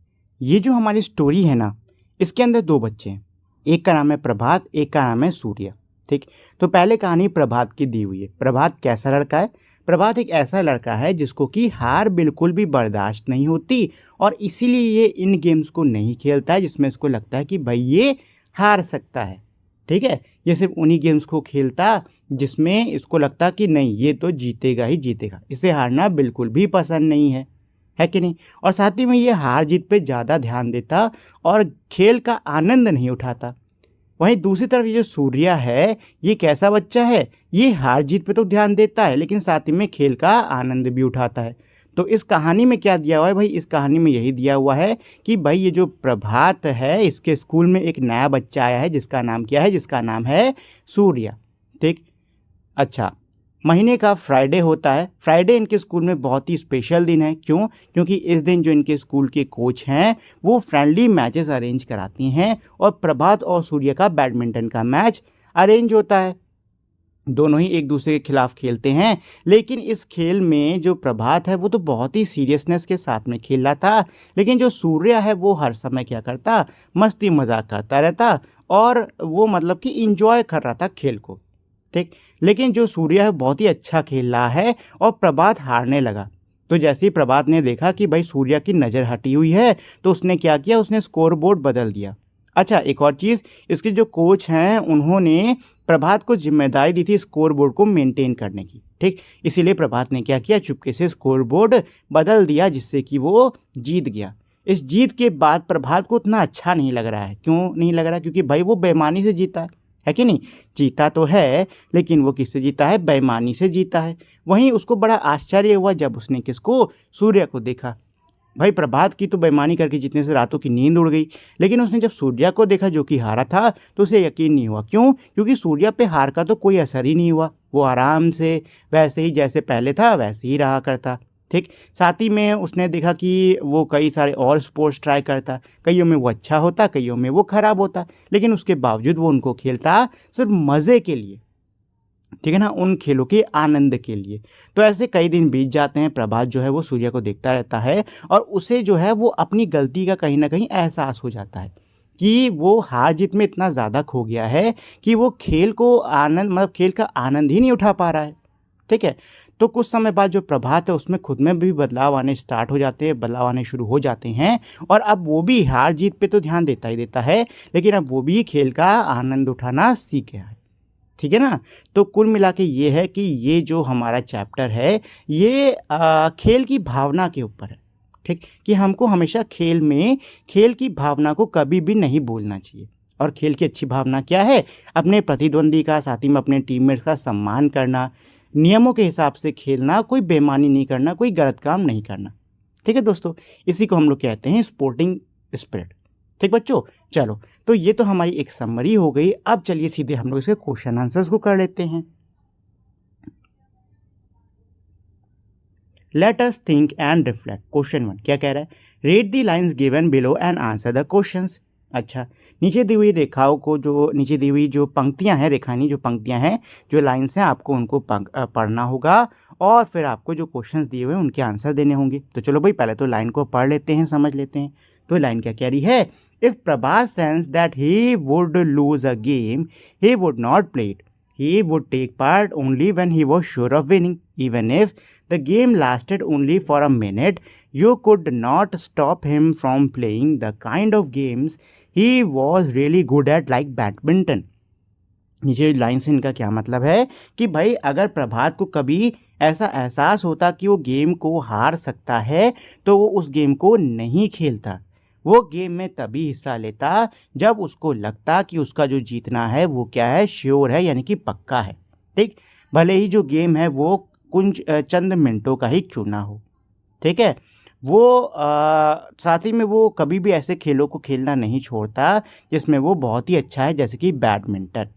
ये जो हमारी स्टोरी है ना, इसके अंदर 2 बच्चे हैं, एक का नाम है प्रभात, एक का नाम है सूर्या। ठीक, तो पहले कहानी प्रभात की दी हुई है। प्रभात कैसा लड़का है? प्रभात एक ऐसा लड़का है जिसको कि हार बिल्कुल भी बर्दाश्त नहीं होती, और इसीलिए ये इन गेम्स को नहीं खेलता है जिसमें इसको लगता है कि भाई ये हार सकता है। ठीक है, ये सिर्फ उन्हीं गेम्स को खेलता जिसमें इसको लगता कि नहीं ये तो जीतेगा ही जीतेगा, इसे हारना बिल्कुल भी पसंद नहीं है कि नहीं? और साथ ही में ये हार जीत पे ज़्यादा ध्यान देता और खेल का आनंद नहीं उठाता। वहीं दूसरी तरफ ये जो सूर्या है, ये कैसा बच्चा है? ये हार जीत पे तो ध्यान देता है लेकिन साथ ही में खेल का आनंद भी उठाता है। तो इस कहानी में क्या दिया हुआ है भाई? इस कहानी में यही दिया हुआ है कि भाई ये जो प्रभात है, इसके स्कूल में एक नया बच्चा आया है जिसका नाम क्या है? जिसका नाम है सूर्या। ठीक, अच्छा, महीने का फ्राइडे होता है। फ्राइडे इनके स्कूल में बहुत ही स्पेशल दिन है। क्यों? क्योंकि इस दिन जो इनके स्कूल के कोच हैं वो फ्रेंडली मैचेस अरेंज कराती हैं और प्रभात और सूर्य का बैडमिंटन का मैच अरेंज होता है। दोनों ही एक दूसरे के खिलाफ खेलते हैं, लेकिन इस खेल में जो प्रभात है वो तो बहुत ही सीरियसनेस के साथ में खेल रहा था, लेकिन जो सूर्य है वो हर समय क्या करता? मस्ती मजाक करता रहता और वो मतलब कि इंजॉय कर रहा था खेल को। ठीक, लेकिन जो सूर्या है बहुत ही अच्छा खेल रहा है और प्रभात हारने लगा। तो जैसे ही प्रभात ने देखा कि भाई सूर्या की नज़र हटी हुई है तो उसने क्या किया? उसने स्कोर बोर्ड बदल दिया। अच्छा, एक और चीज़, इसके जो कोच हैं उन्होंने प्रभात को जिम्मेदारी दी थी स्कोर बोर्ड को मेंटेन करने की। ठीक, इसीलिए प्रभात ने क्या किया? चुपके से स्कोर बोर्ड बदल दिया जिससे कि वो जीत गया। इस जीत के बाद प्रभात को उतना अच्छा नहीं लग रहा है। क्यों नहीं लग रहा? क्योंकि भाई वो बेईमानी से जीता है कि नहीं? जीता तो है लेकिन वो किससे जीता है? बेईमानी से जीता है। वहीं उसको बड़ा आश्चर्य हुआ जब उसने किसको? सूर्य को देखा। भाई प्रभात की तो बेईमानी करके जितने से रातों की नींद उड़ गई, लेकिन उसने जब सूर्या को देखा जो कि हारा था तो उसे यकीन नहीं हुआ। क्यों? क्योंकि सूर्या पे हार का तो कोई असर ही नहीं हुआ, वो आराम से वैसे ही जैसे पहले था वैसे ही रहा करता। ठीक, साथ ही में उसने देखा कि वो कई सारे और स्पोर्ट्स ट्राई करता, कईयों में वो अच्छा होता, कईयों में वो खराब होता, लेकिन उसके बावजूद वो उनको खेलता सिर्फ मज़े के लिए, ठीक है ना, उन खेलों के आनंद के लिए। तो ऐसे कई दिन बीत जाते हैं, प्रभात जो है वो सूर्य को देखता रहता है और उसे जो है वो अपनी गलती का कहीं ना कहीं एहसास हो जाता है कि वो हार जीत में इतना ज़्यादा खो गया है कि वो खेल को आनंद मतलब खेल का आनंद ही नहीं उठा पा रहा है। ठीक है, तो कुछ समय बाद जो प्रभात है उसमें खुद में भी बदलाव आने स्टार्ट हो जाते हैं, बदलाव आने शुरू हो जाते हैं और अब वो भी हार जीत पे तो ध्यान देता ही देता है, लेकिन अब वो भी खेल का आनंद उठाना सीख गया है। ठीक है ना, तो कुल मिला के ये है कि ये जो हमारा चैप्टर है ये खेल की भावना के ऊपर है। ठीक, कि हमको हमेशा खेल में खेल की भावना को कभी भी नहीं भूलना चाहिए। और खेल की अच्छी भावना क्या है? अपने प्रतिद्वंदी का, साथ ही में अपने टीममेट्स का सम्मान करना, नियमों के हिसाब से खेलना, कोई बेईमानी नहीं करना, कोई गलत काम नहीं करना। ठीक है दोस्तों, इसी को हम लोग कहते हैं स्पोर्टिंग स्पिरिट। ठीक बच्चों, चलो तो ये तो हमारी एक समरी हो गई। अब चलिए सीधे हम लोग इसके क्वेश्चन आंसर्स को कर लेते हैं। Let us think and reflect. Question 1 क्या कह रहा है? Read the lines given below and answer the questions. अच्छा, नीचे दी हुई रेखाओं को, जो नीचे दी हुई जो पंक्तियां हैं, रेखानी जो पंक्तियां हैं, जो लाइंस हैं, आपको उनको पढ़ना होगा और फिर आपको जो क्वेश्चंस दिए हुए हैं उनके आंसर देने होंगे। तो चलो भाई पहले तो लाइन को पढ़ लेते हैं, समझ लेते हैं। तो लाइन क्या कह रही है? If Prabhas sense that he would lose a game he would not play it. He would take part only when he was sure of winning. Even if the game lasted only for a minute, you could not stop him from playing the kind of games he was really good at, like badminton. नीचे line से इनका क्या मतलब है कि भाई अगर प्रभात को कभी ऐसा एहसास होता कि वो गेम को हार सकता है तो वो उस गेम को नहीं खेलता। वो गेम में तभी हिस्सा लेता जब उसको लगता कि उसका जो जीतना है वो क्या है, श्योर है, यानी कि पक्का है। ठीक, भले ही जो गेम है वो कुछ चंद मिनटों का ही क्यों ना हो। ठीक है, वो साथ ही में वो कभी भी ऐसे खेलों को खेलना नहीं छोड़ता जिसमें वो बहुत ही अच्छा है, जैसे कि बैडमिंटन।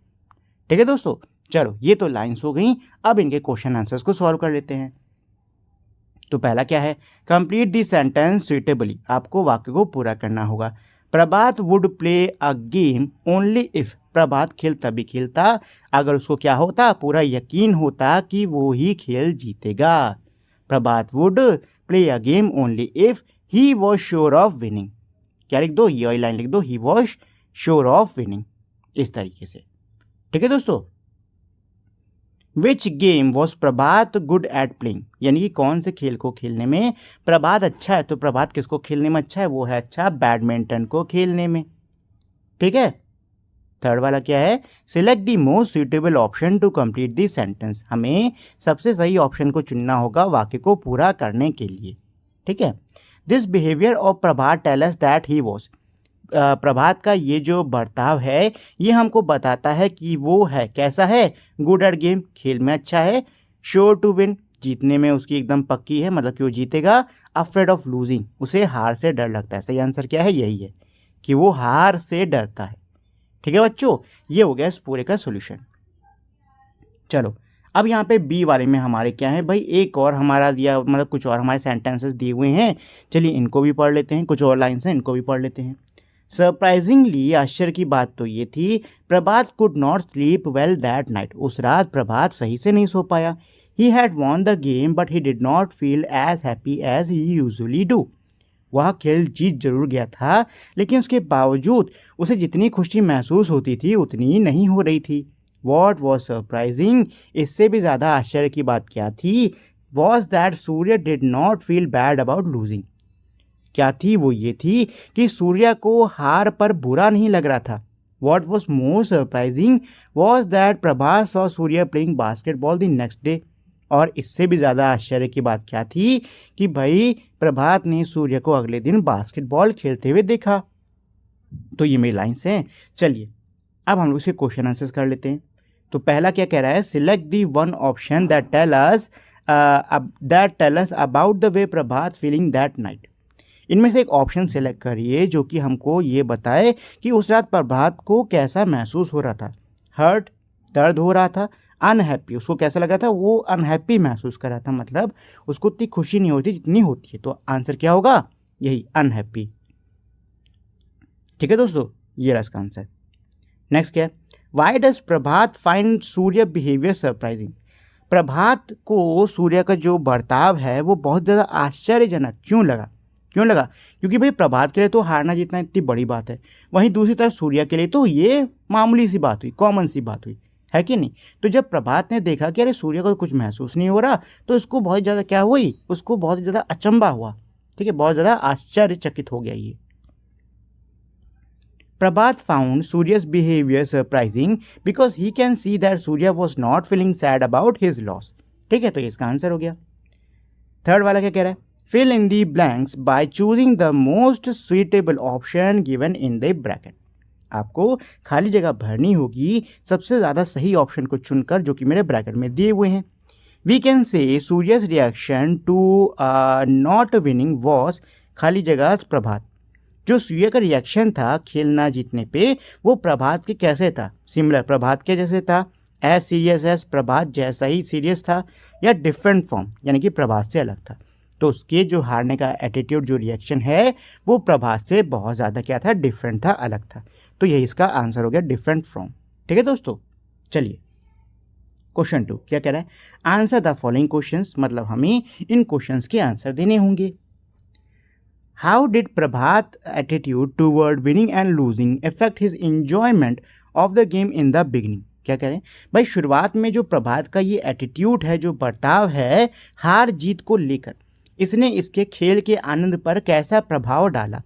ठीक है दोस्तों, चलो ये तो लाइंस हो गई। अब इनके क्वेश्चन आंसर्स को सॉल्व कर लेते हैं। तो पहला क्या है? Complete the sentence suitably. आपको वाक्य को पूरा करना होगा। Prabhat would play a game only if. Prabhat खेल तभी खेलता अगर उसको क्या होता, पूरा यकीन होता कि वो ही खेल जीतेगा। Prabhat would play a game only if he was sure of winning. क्या लिख दो? ये लाइन लिख दो, he was sure of winning, इस तरीके से। ठीक है दोस्तों, which game was Prabhat good at playing, यानी कि कौन से खेल को खेलने में प्रभात अच्छा है। तो प्रभात किसको खेलने में अच्छा है? वो है अच्छा बैडमिंटन को खेलने में। ठीक है, थर्ड वाला क्या है? Select the most suitable option to complete the sentence. हमें सबसे सही ऑप्शन को चुनना होगा वाक्य को पूरा करने के लिए। ठीक है, this behaviour of Prabhat tell us that he was. Prabhat का ये जो बर्ताव है ये हमको बताता है कि वो है कैसा है, गुड एट गेम, खेल में अच्छा है, श्योर टू विन, जीतने में उसकी एकदम पक्की है, मतलब कि वो जीतेगा, अफ्रेड ऑफ लूजिंग, उसे हार से डर लगता है। सही आंसर क्या है? यही है कि वो हार से डरता है। ठीक है बच्चों, ये हो गया इस पूरे का सोल्यूशन। चलो अब यहाँ पे बी वाले में हमारे क्या है भाई, एक और हमारा दिया, मतलब कुछ और हमारे सेंटेंसेस दिए हुए हैं। चलिए इनको भी पढ़ लेते हैं, कुछ और लाइन्स हैं इनको भी पढ़ लेते हैं। सरप्राइजिंगली, आश्चर्य की बात तो ये थी, Prabhat could not sleep well that night. उस रात प्रभात सही से नहीं सो पाया। He had won the game but he did not feel as happy as he usually do. वह खेल जीत जरूर गया था लेकिन उसके बावजूद उसे जितनी खुशी महसूस होती थी उतनी नहीं हो रही थी। वॉट वॉज सरप्राइजिंग, इससे भी ज़्यादा आश्चर्य की बात क्या थी, was that Surya did not feel bad about losing. क्या थी? वो ये थी कि सूर्या को हार पर बुरा नहीं लग रहा था। What was more surprising was that Prabhas saw Surya playing basketball the next day. और इससे भी ज़्यादा आश्चर्य की बात क्या थी कि भाई प्रभात ने सूर्य को अगले दिन बास्केटबॉल खेलते हुए देखा। तो ये मेरी लाइन्स हैं। चलिए अब हम लोग इसे क्वेश्चन आंसर्स कर लेते हैं। तो पहला क्या कह रहा है? Select the one option that tell us about the way Prabhat feeling that night. इनमें से एक ऑप्शन सेलेक्ट करिए जो कि हमको ये बताए कि उस रात प्रभात को कैसा महसूस हो रहा था। हर्ट, दर्द हो रहा था, अनहैप्पी, उसको कैसा लगा था, वो अनहैप्पी महसूस कर रहा था, मतलब उसको उतनी खुशी नहीं होती जितनी होती है। तो आंसर क्या होगा, यही अनहैप्पी। ठीक है दोस्तों, ये रहा इसका आंसर। नेक्स्ट क्या है, why does Prabhat find Surya behaviour surprising. Prabhat को सूर्य का जो बर्ताव है वो बहुत ज़्यादा आश्चर्यजनक क्यों लगा, क्योंकि भाई प्रभात के लिए तो हारना जीतना इतनी बड़ी बात है, वहीं दूसरी तरफ सूर्य के लिए तो ये मामूली सी बात हुई, कॉमन सी बात हुई, है कि नहीं। तो जब प्रभात ने देखा कि अरे सूर्य को कुछ महसूस नहीं हो रहा, तो इसको बहुत ज़्यादा क्या हुई, उसको बहुत ज़्यादा अचंभा हुआ, ठीक है, बहुत ज़्यादा आश्चर्यचकित हो गया ये। Prabhat found Surya's behavior surprising because he can see that Surya was not feeling sad about his loss. ठीक है, तो ये इसका आंसर हो गया। थर्ड वाला क्या कह रहा है, fill in the blanks by choosing the most suitable option given in the bracket. आपको खाली जगह भरनी होगी सबसे ज़्यादा सही ऑप्शन को चुनकर जो कि मेरे ब्रैकेट में दिए हुए हैं। We can say Surya's reaction to not winning was खाली जगह प्रभात। जो सूर्य का रिएक्शन था खेल ना जीतने पे, वो प्रभात के कैसे था, सिमिलर प्रभात के जैसे था, एज सीरियस एज प्रभात जैसा ही सीरियस था, या डिफरेंट फॉर्म यानी कि प्रभात से अलग था। तो उसके जो हारने का एटीट्यूड, जो रिएक्शन है, वो प्रभात से बहुत ज़्यादा क्या था, डिफरेंट था, अलग था। तो यही इसका आंसर हो गया, डिफरेंट फ्रॉम। ठीक है दोस्तों, चलिए क्वेश्चन 2 क्या कह रहा है, आंसर द फॉलोइंग क्वेश्चंस, मतलब हमें इन क्वेश्चंस के आंसर देने होंगे। How did Prabhat attitude toward winning and losing affect his enjoyment of the game in the beginning? क्या करें भाई, शुरुआत में जो प्रभात का ये एटीट्यूड है, जो बर्ताव है हार जीत को लेकर, इसने इसके खेल के आनंद पर कैसा प्रभाव डाला।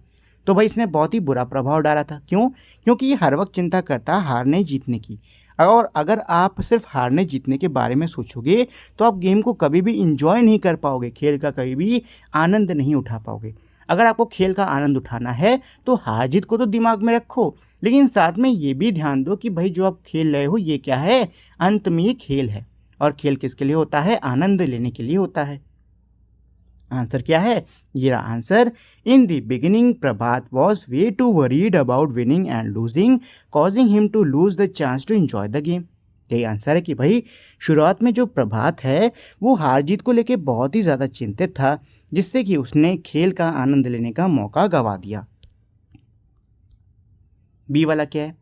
तो भाई इसने बहुत ही बुरा प्रभाव डाला था। क्यों? क्योंकि ये हर वक्त चिंता करता हारने जीतने की, और अगर आप सिर्फ हारने जीतने के बारे में सोचोगे तो आप गेम को कभी भी इंजॉय नहीं कर पाओगे, खेल का कभी भी आनंद नहीं उठा पाओगे। अगर आपको खेल का आनंद उठाना है तो हार जीत को तो दिमाग में रखो, लेकिन साथ में ये भी ध्यान दो कि भाई जो आप खेल रहे हो ये क्या है, अंत में ये खेल है, और खेल किसके लिए होता है, आनंद लेने के लिए होता है। आंसर क्या है, ये answer, in the beginning Prabhat was way too worried about winning and losing causing him to lose the chance to enjoy the game. यही आंसर है कि भाई शुरुआत में जो प्रभात है वो हार जीत को लेके बहुत ही ज़्यादा चिंतित था, जिससे कि उसने खेल का आनंद लेने का मौका गवा दिया। बी वाला क्या है,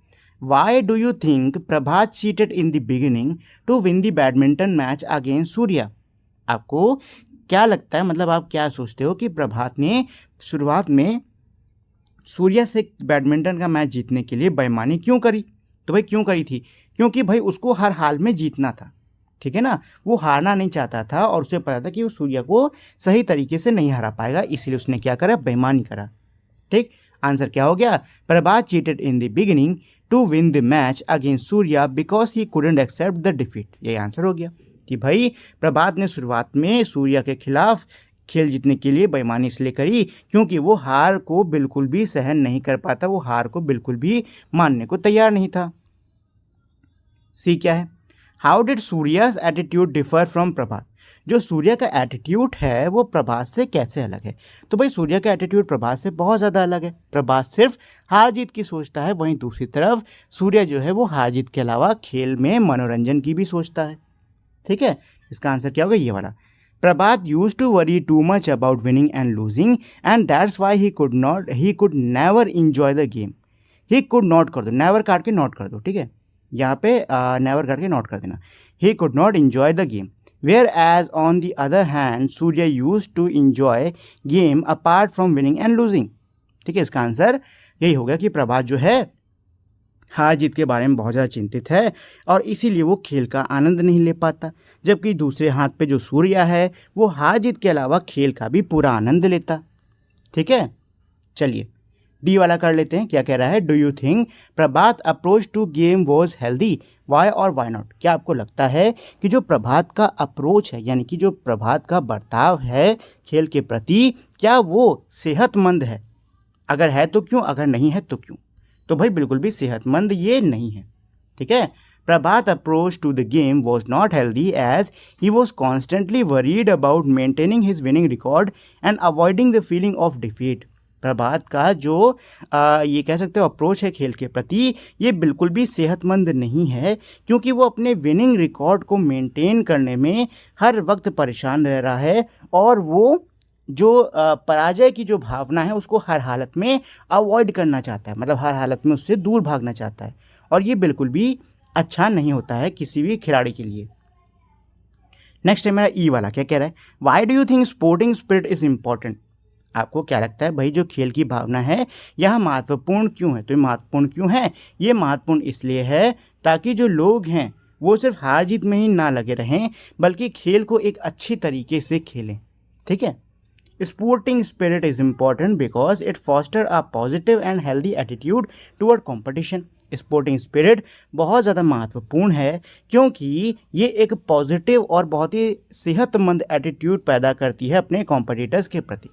why do you think Prabhat cheated in the beginning to win the badminton match against Surya. आपको क्या लगता है, मतलब आप क्या सोचते हो कि प्रभात ने शुरुआत में सूर्या से बैडमिंटन का मैच जीतने के लिए बेईमानी क्यों करी। तो भाई क्यों करी थी, क्योंकि भाई उसको हर हाल में जीतना था, ठीक है ना, वो हारना नहीं चाहता था, और उसे पता था कि वो सूर्या को सही तरीके से नहीं हरा पाएगा, इसलिए उसने क्या करा, बेईमानी करा। ठीक, आंसर क्या हो गया, Prabhat cheated in the beginning to win the match against Surya because he couldn't accept the defeat. यही आंसर हो गया कि भाई प्रभात ने शुरुआत में सूर्या के खिलाफ खेल जीतने के लिए बेईमानी इसलिए करी क्योंकि वो हार को बिल्कुल भी सहन नहीं कर पाता, वो हार को बिल्कुल भी मानने को तैयार नहीं था। सी क्या है, how did Surya's attitude differ from Prabhat. जो सूर्य का एटीट्यूड है वो प्रभात से कैसे अलग है। तो भाई सूर्य का एटीट्यूड प्रभात से बहुत ज़्यादा अलग है। प्रभात सिर्फ हार जीत की सोचता है, वहीं दूसरी तरफ सूर्य जो है वो हार जीत के अलावा खेल में मनोरंजन की भी सोचता है। ठीक है, इसका आंसर क्या होगा, ये वाला। Prabhat use to worry too much about winning and losing and that's why he could never enjoy the game. He could not कर दो, नेवर काट के नॉट कर दो, ठीक है, यहाँ पे नेवर काट के नॉट कर देना। He could not enjoy the game whereas on the other hand Surya use to enjoy game apart from winning and losing. ठीक है, इसका आंसर यही होगा कि प्रभात जो है हार जीत के बारे में बहुत ज़्यादा चिंतित है और इसीलिए वो खेल का आनंद नहीं ले पाता, जबकि दूसरे हाथ पे जो सूर्य है वो हार जीत के अलावा खेल का भी पूरा आनंद लेता। ठीक है, चलिए डी वाला कर लेते हैं। क्या कह रहा है, do you think Prabhat approach to game was healthy, why और वाई नॉट। क्या आपको लगता है कि जो प्रभात का अप्रोच है, यानी कि जो प्रभात का बर्ताव है खेल के प्रति, क्या वो सेहतमंद है? अगर है तो क्यों, अगर नहीं है तो क्यों? तो भाई बिल्कुल भी सेहतमंद ये नहीं है। ठीक है, Prabhat's approach to the game was not healthy as he was constantly worried about maintaining his winning record and avoiding the feeling of defeat. प्रभात का जो ये कह सकते हो अप्रोच है खेल के प्रति, ये बिल्कुल भी सेहतमंद नहीं है, क्योंकि वो अपने विनिंग रिकॉर्ड को मेंटेन करने में हर वक्त परेशान रह रहा है और वो जो पराजय की जो भावना है उसको हर हालत में अवॉइड करना चाहता है, मतलब हर हालत में उससे दूर भागना चाहता है, और ये बिल्कुल भी अच्छा नहीं होता है किसी भी खिलाड़ी के लिए। नेक्स्ट है मेरा ई वाला, क्या कह रहा है, why do you think sporting spirit is important. आपको क्या लगता है भाई जो खेल की भावना है यह महत्वपूर्ण क्यों है। तो ये महत्वपूर्ण क्यों है, ये महत्वपूर्ण इसलिए है ताकि जो लोग हैं वो सिर्फ हार जीत में ही ना लगे रहें बल्कि खेल को एक अच्छी तरीके से खेलें। ठीक है, sporting spirit is important because it foster a positive and healthy attitude toward competition. Sporting spirit बहुत ज़्यादा महत्वपूर्ण है क्योंकि ये एक पॉजिटिव और बहुत ही सेहतमंद एटीट्यूड पैदा करती है अपने कॉम्पिटिटर्स के प्रति।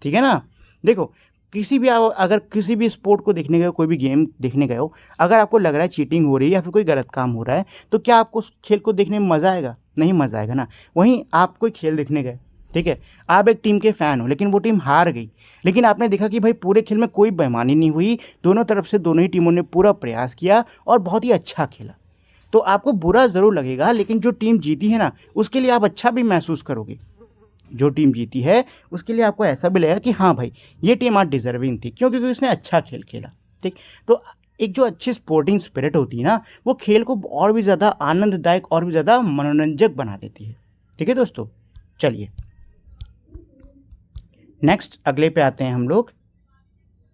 ठीक है ना, देखो किसी भी अगर किसी भी स्पोर्ट को देखने गए हो, कोई भी गेम देखने गए हो, अगर आपको लग रहा है चीटिंग हो रही है या फिर कोई गलत काम हो रहा है, तो क्या आपको उस खेल को देखने में मज़ा आएगा? नहीं मज़ा आएगा ना। वहीं आप कोई खेल देखने गए, ठीक है, आप एक टीम के फ़ैन हो लेकिन वो टीम हार गई, लेकिन आपने देखा कि भाई पूरे खेल में कोई बेईमानी नहीं हुई, दोनों तरफ से दोनों ही टीमों ने पूरा प्रयास किया और बहुत ही अच्छा खेला, तो आपको बुरा ज़रूर लगेगा, लेकिन जो टीम जीती है ना उसके लिए आप अच्छा भी महसूस करोगे। जो टीम जीती है उसके लिए आपको ऐसा भी लगेगा कि हाँ भाई ये टीम आज डिजर्विंग थी, क्योंकि उसने अच्छा खेल खेला। ठीक, तो एक जो अच्छी स्पोर्टिंग स्पिरिट होती है ना वो खेल को और भी ज़्यादा आनंददायक और भी ज़्यादा मनोरंजक बना देती है। ठीक है दोस्तों, चलिए नेक्स्ट अगले पे आते हैं हम लोग।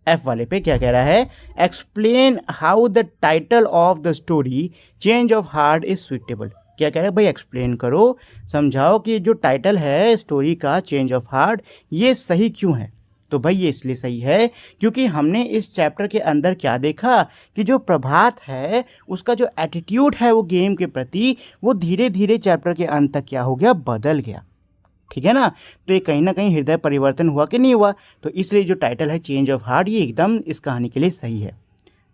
एफ वाले पे क्या कह रहा है, explain how the title of the story change of heart is suitable. क्या कह रहे हैं भाई, एक्सप्लेन करो, समझाओ कि जो टाइटल है स्टोरी का चेंज ऑफ हार्ट ये सही क्यों है। तो भाई ये इसलिए सही है क्योंकि हमने इस चैप्टर के अंदर क्या देखा कि जो प्रभात है उसका जो एटीट्यूड है वो गेम के प्रति वो धीरे धीरे चैप्टर के अंत तक क्या हो गया, बदल गया। ठीक है ना, तो ये कहीं ना कहीं हृदय परिवर्तन हुआ कि नहीं हुआ, तो इसलिए जो टाइटल है चेंज ऑफ हार्ट ये एकदम इस कहानी के लिए सही है।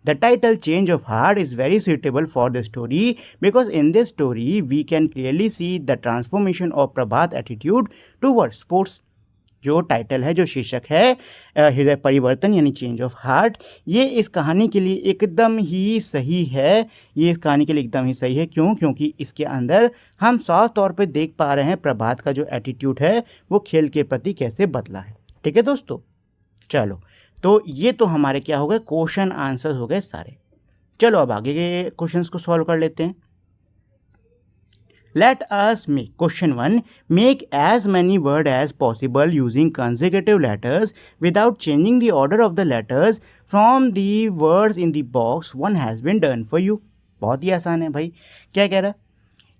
The title Change of Heart is very suitable for the story because in this story we can clearly see the transformation of Prabhat attitude towards sports। जो टाइटल है, जो शीर्षक है हृदय परिवर्तन यानी चेंज ऑफ हार्ट, ये इस कहानी के लिए एकदम ही सही है। ये इस कहानी के लिए एकदम ही सही है, क्यों? क्योंकि इसके अंदर हम साफ तौर पे देख पा रहे हैं प्रभात का जो एटीट्यूड है वो खेल के प्रति कैसे बदला है। ठीक है दोस्तों, चलो तो ये तो हमारे क्या हो गए, क्वेश्चन आंसर हो गए सारे। चलो अब आगे के क्वेश्चंस को सॉल्व कर लेते हैं। Let us make question 1, make as many word as possible using consecutive letters without changing the order of the letters from the words in the box, one has been done for you. बहुत ही आसान है भाई। क्या कह रहा है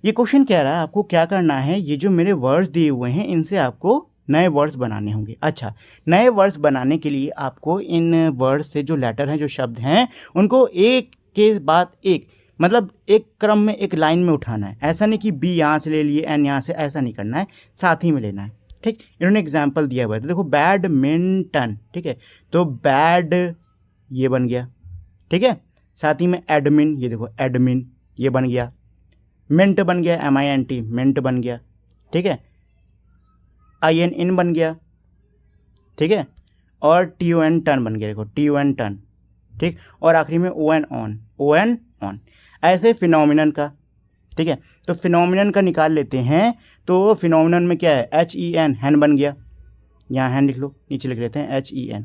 ये क्वेश्चन, कह रहा है आपको क्या करना है, ये जो मेरे वर्ड्स दिए हुए हैं इनसे आपको नए वर्ड्स बनाने होंगे। अच्छा, नए वर्ड्स बनाने के लिए आपको इन वर्ड्स से जो लेटर हैं, जो शब्द हैं, उनको एक के बाद एक, मतलब एक क्रम में, एक लाइन में उठाना है। ऐसा नहीं कि बी यहाँ से ले लिए, एन यहाँ से, ऐसा नहीं करना है, साथ ही में लेना है। ठीक, इन्होंने एग्जाम्पल दिया हुआ है, तो देखो बैडमिंटन, ठीक है, तो बैड ये बन गया, ठीक है, साथ ही में एडमिन, ये देखो एडमिन ये बन गया, मिंट बन गया, MINT मिंट बन गया, ठीक है, IN इन बन गया, ठीक है, और TON टर्न बन गया, देखो TON टर्न, ठीक, और आखिरी में ON ऑन, ऐसे फिनोमिनन का। ठीक है, तो फिनोमिनन का निकाल लेते हैं। तो फिनोमिनन में क्या है, HEN हैन बन गया, यहाँ हैन लिख लो, नीचे लिख लेते हैं HEN,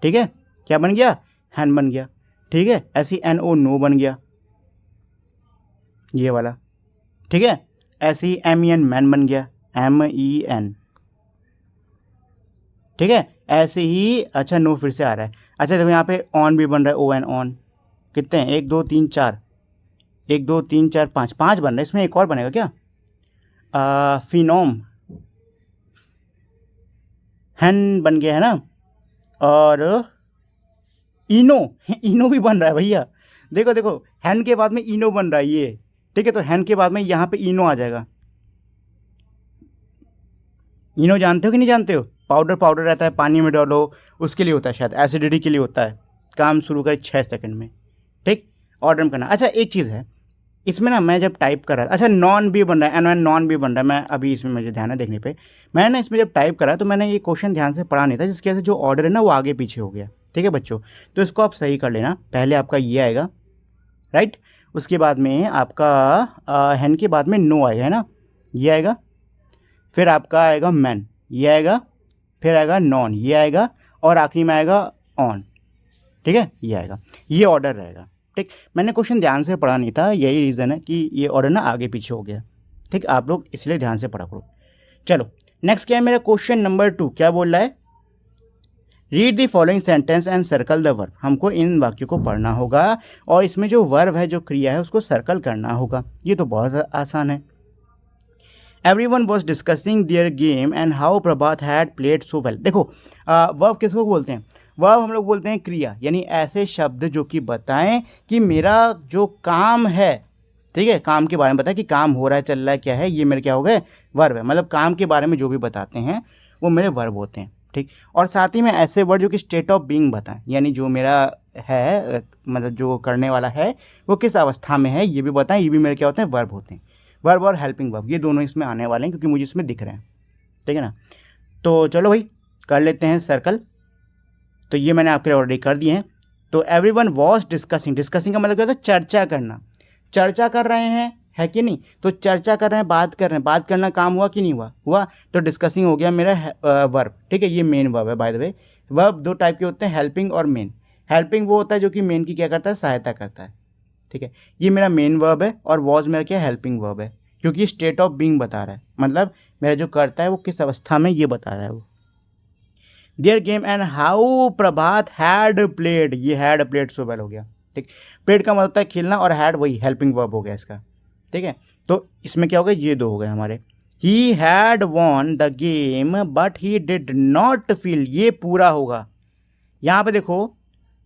ठीक है, क्या बन गया, हैन बन गया, ठीक है, SENO नो बन गया, ये वाला, ठीक है, MEN मैन बन गया, MEN, ठीक है, ऐसे ही। अच्छा नो फिर से आ रहा है। अच्छा देखो यहाँ पे ऑन भी बन रहा है, ON ऑन, कितने हैं, 1 2 3 4, 1 2 3 4 5 बन रहा है। इसमें एक और बनेगा क्या, फिनोम हैन बन गया है ना, और इनो भी बन रहा है भैया। देखो देखो हैन के बाद में इनो बन रहा है ये, ठीक है, तो हैन के बाद में यहाँ पे इनो आ जाएगा। इनो जानते हो कि नहीं जानते हो, पाउडर रहता है, पानी में डालो, उसके लिए होता है, शायद एसिडिटी के लिए होता है। काम शुरू करें 6 सेकंड में, ठीक, ऑर्डर में करना। अच्छा एक चीज़ है, इसमें ना मैं जब टाइप कर रहा था, अच्छा नॉन भी बन रहा है, एन नॉन भी बन रहा है, मैं अभी इसमें मुझे ध्यान है देखने पे, मैंने ना इसमें जब टाइप करा तो मैंने ये क्वेश्चन ध्यान से पढ़ा नहीं था, जिसकी वजह से जो ऑर्डर है ना वो आगे पीछे हो गया। ठीक है बच्चों, तो इसको आप सही कर लेना। पहले आपका ये आएगा, राइट, उसके बाद में आपका हैन के बाद में नो आएगा, है ना, ये आएगा, फिर आपका आएगा मैन, ये आएगा, फिर आएगा नॉन, ये आएगा, और आखिरी में आएगा ऑन। ठीक है, ये आएगा, ये ऑर्डर रहेगा। ठीक, मैंने क्वेश्चन ध्यान से पढ़ा नहीं था, यही रीज़न है कि ये ऑर्डर ना आगे पीछे हो गया। ठीक, आप लोग इसलिए ध्यान से पढ़ा करो। चलो नेक्स्ट क्या है मेरा क्वेश्चन नंबर 2, क्या बोल रहा है, read the following sentence and circle the verb. हमको इन वाक्यों को पढ़ना होगा और इसमें जो वर्ब है, जो क्रिया है, उसको सर्कल करना होगा। ये तो बहुत आसान है। Everyone was discussing their game and how Prabhat had played so well. देखो वर्ब किसको बोलते हैं, वर्ब हम लोग बोलते हैं क्रिया, यानी ऐसे शब्द जो कि बताएं कि मेरा जो काम है, ठीक है, काम के बारे में बताएं कि काम हो रहा है, चल रहा है, क्या है, ये मेरे क्या हो गए, वर्ब है। मतलब काम के बारे में जो भी बताते हैं वो मेरे वर्ब होते हैं। ठीक, और साथ ही में ऐसे वर्ड जो कि स्टेट ऑफ बीइंग बताएं, यानी जो मेरा है, मतलब जो करने वाला है वो किस अवस्था में है ये भी बताएं, ये भी मेरे क्या होते हैं, वर्ब होते हैं। वर्ब और हेल्पिंग वर्ब ये दोनों इसमें आने वाले हैं, क्योंकि मुझे इसमें दिख रहे हैं। ठीक है ना, तो चलो भाई कर लेते हैं सर्कल। तो ये मैंने आपके लिए ऑलरेडी कर दिए हैं। तो एवरीवन वॉज डिस्कसिंग, डिस्कसिंग का मतलब क्या होता है, चर्चा करना, चर्चा कर रहे हैं, है कि नहीं, तो चर्चा कर रहे हैं, बात कर रहे हैं, बात करना काम हुआ कि नहीं हुआ, हुआ, तो डिस्कसिंग हो गया मेरा वर्ब। ठीक है, ये मेन वर्ब है, बाय द वे। वर्ब दो टाइप के होते हैं, हेल्पिंग और मेन। हेल्पिंग वो होता है जो कि मेन की क्या करता है, सहायता करता है। ठीक है, ये मेरा मेन वर्ब है, और वॉज मेरा क्या, हेल्पिंग वर्ब है, क्योंकि स्टेट ऑफ बीइंग बता रहा है, मतलब मेरा जो करता है वो किस अवस्था में ये बता रहा है वो। Their game and how Prabhat had played, ये हैड प्लेड सो वेल हो गया। ठीक, प्लेड का मतलब होता है खेलना, और हैड वही हेल्पिंग वर्ब हो गया इसका। ठीक है, तो इसमें क्या हो गया, ये दो हो गए हमारे। ही had won the game but he did not feel, ये पूरा होगा। यहाँ पे देखो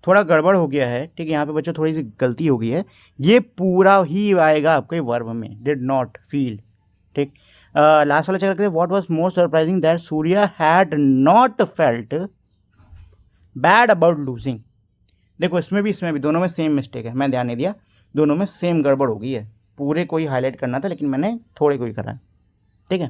थोड़ा गड़बड़ हो गया है। ठीक है, यहाँ पे बच्चों थोड़ी सी गलती हो गई है, ये पूरा ही आएगा आपके वर्ब में, डिड नॉट फील। ठीक, लास्ट वाला चेक करते हैं, what was more surprising that Surya had not felt bad about losing. देखो इसमें भी दोनों में सेम मिस्टेक है, मैं ध्यान नहीं दिया, दोनों में सेम गड़बड़ हो गई है। पूरे को ही हाईलाइट करना था, लेकिन मैंने थोड़े को ही करा। ठीक है,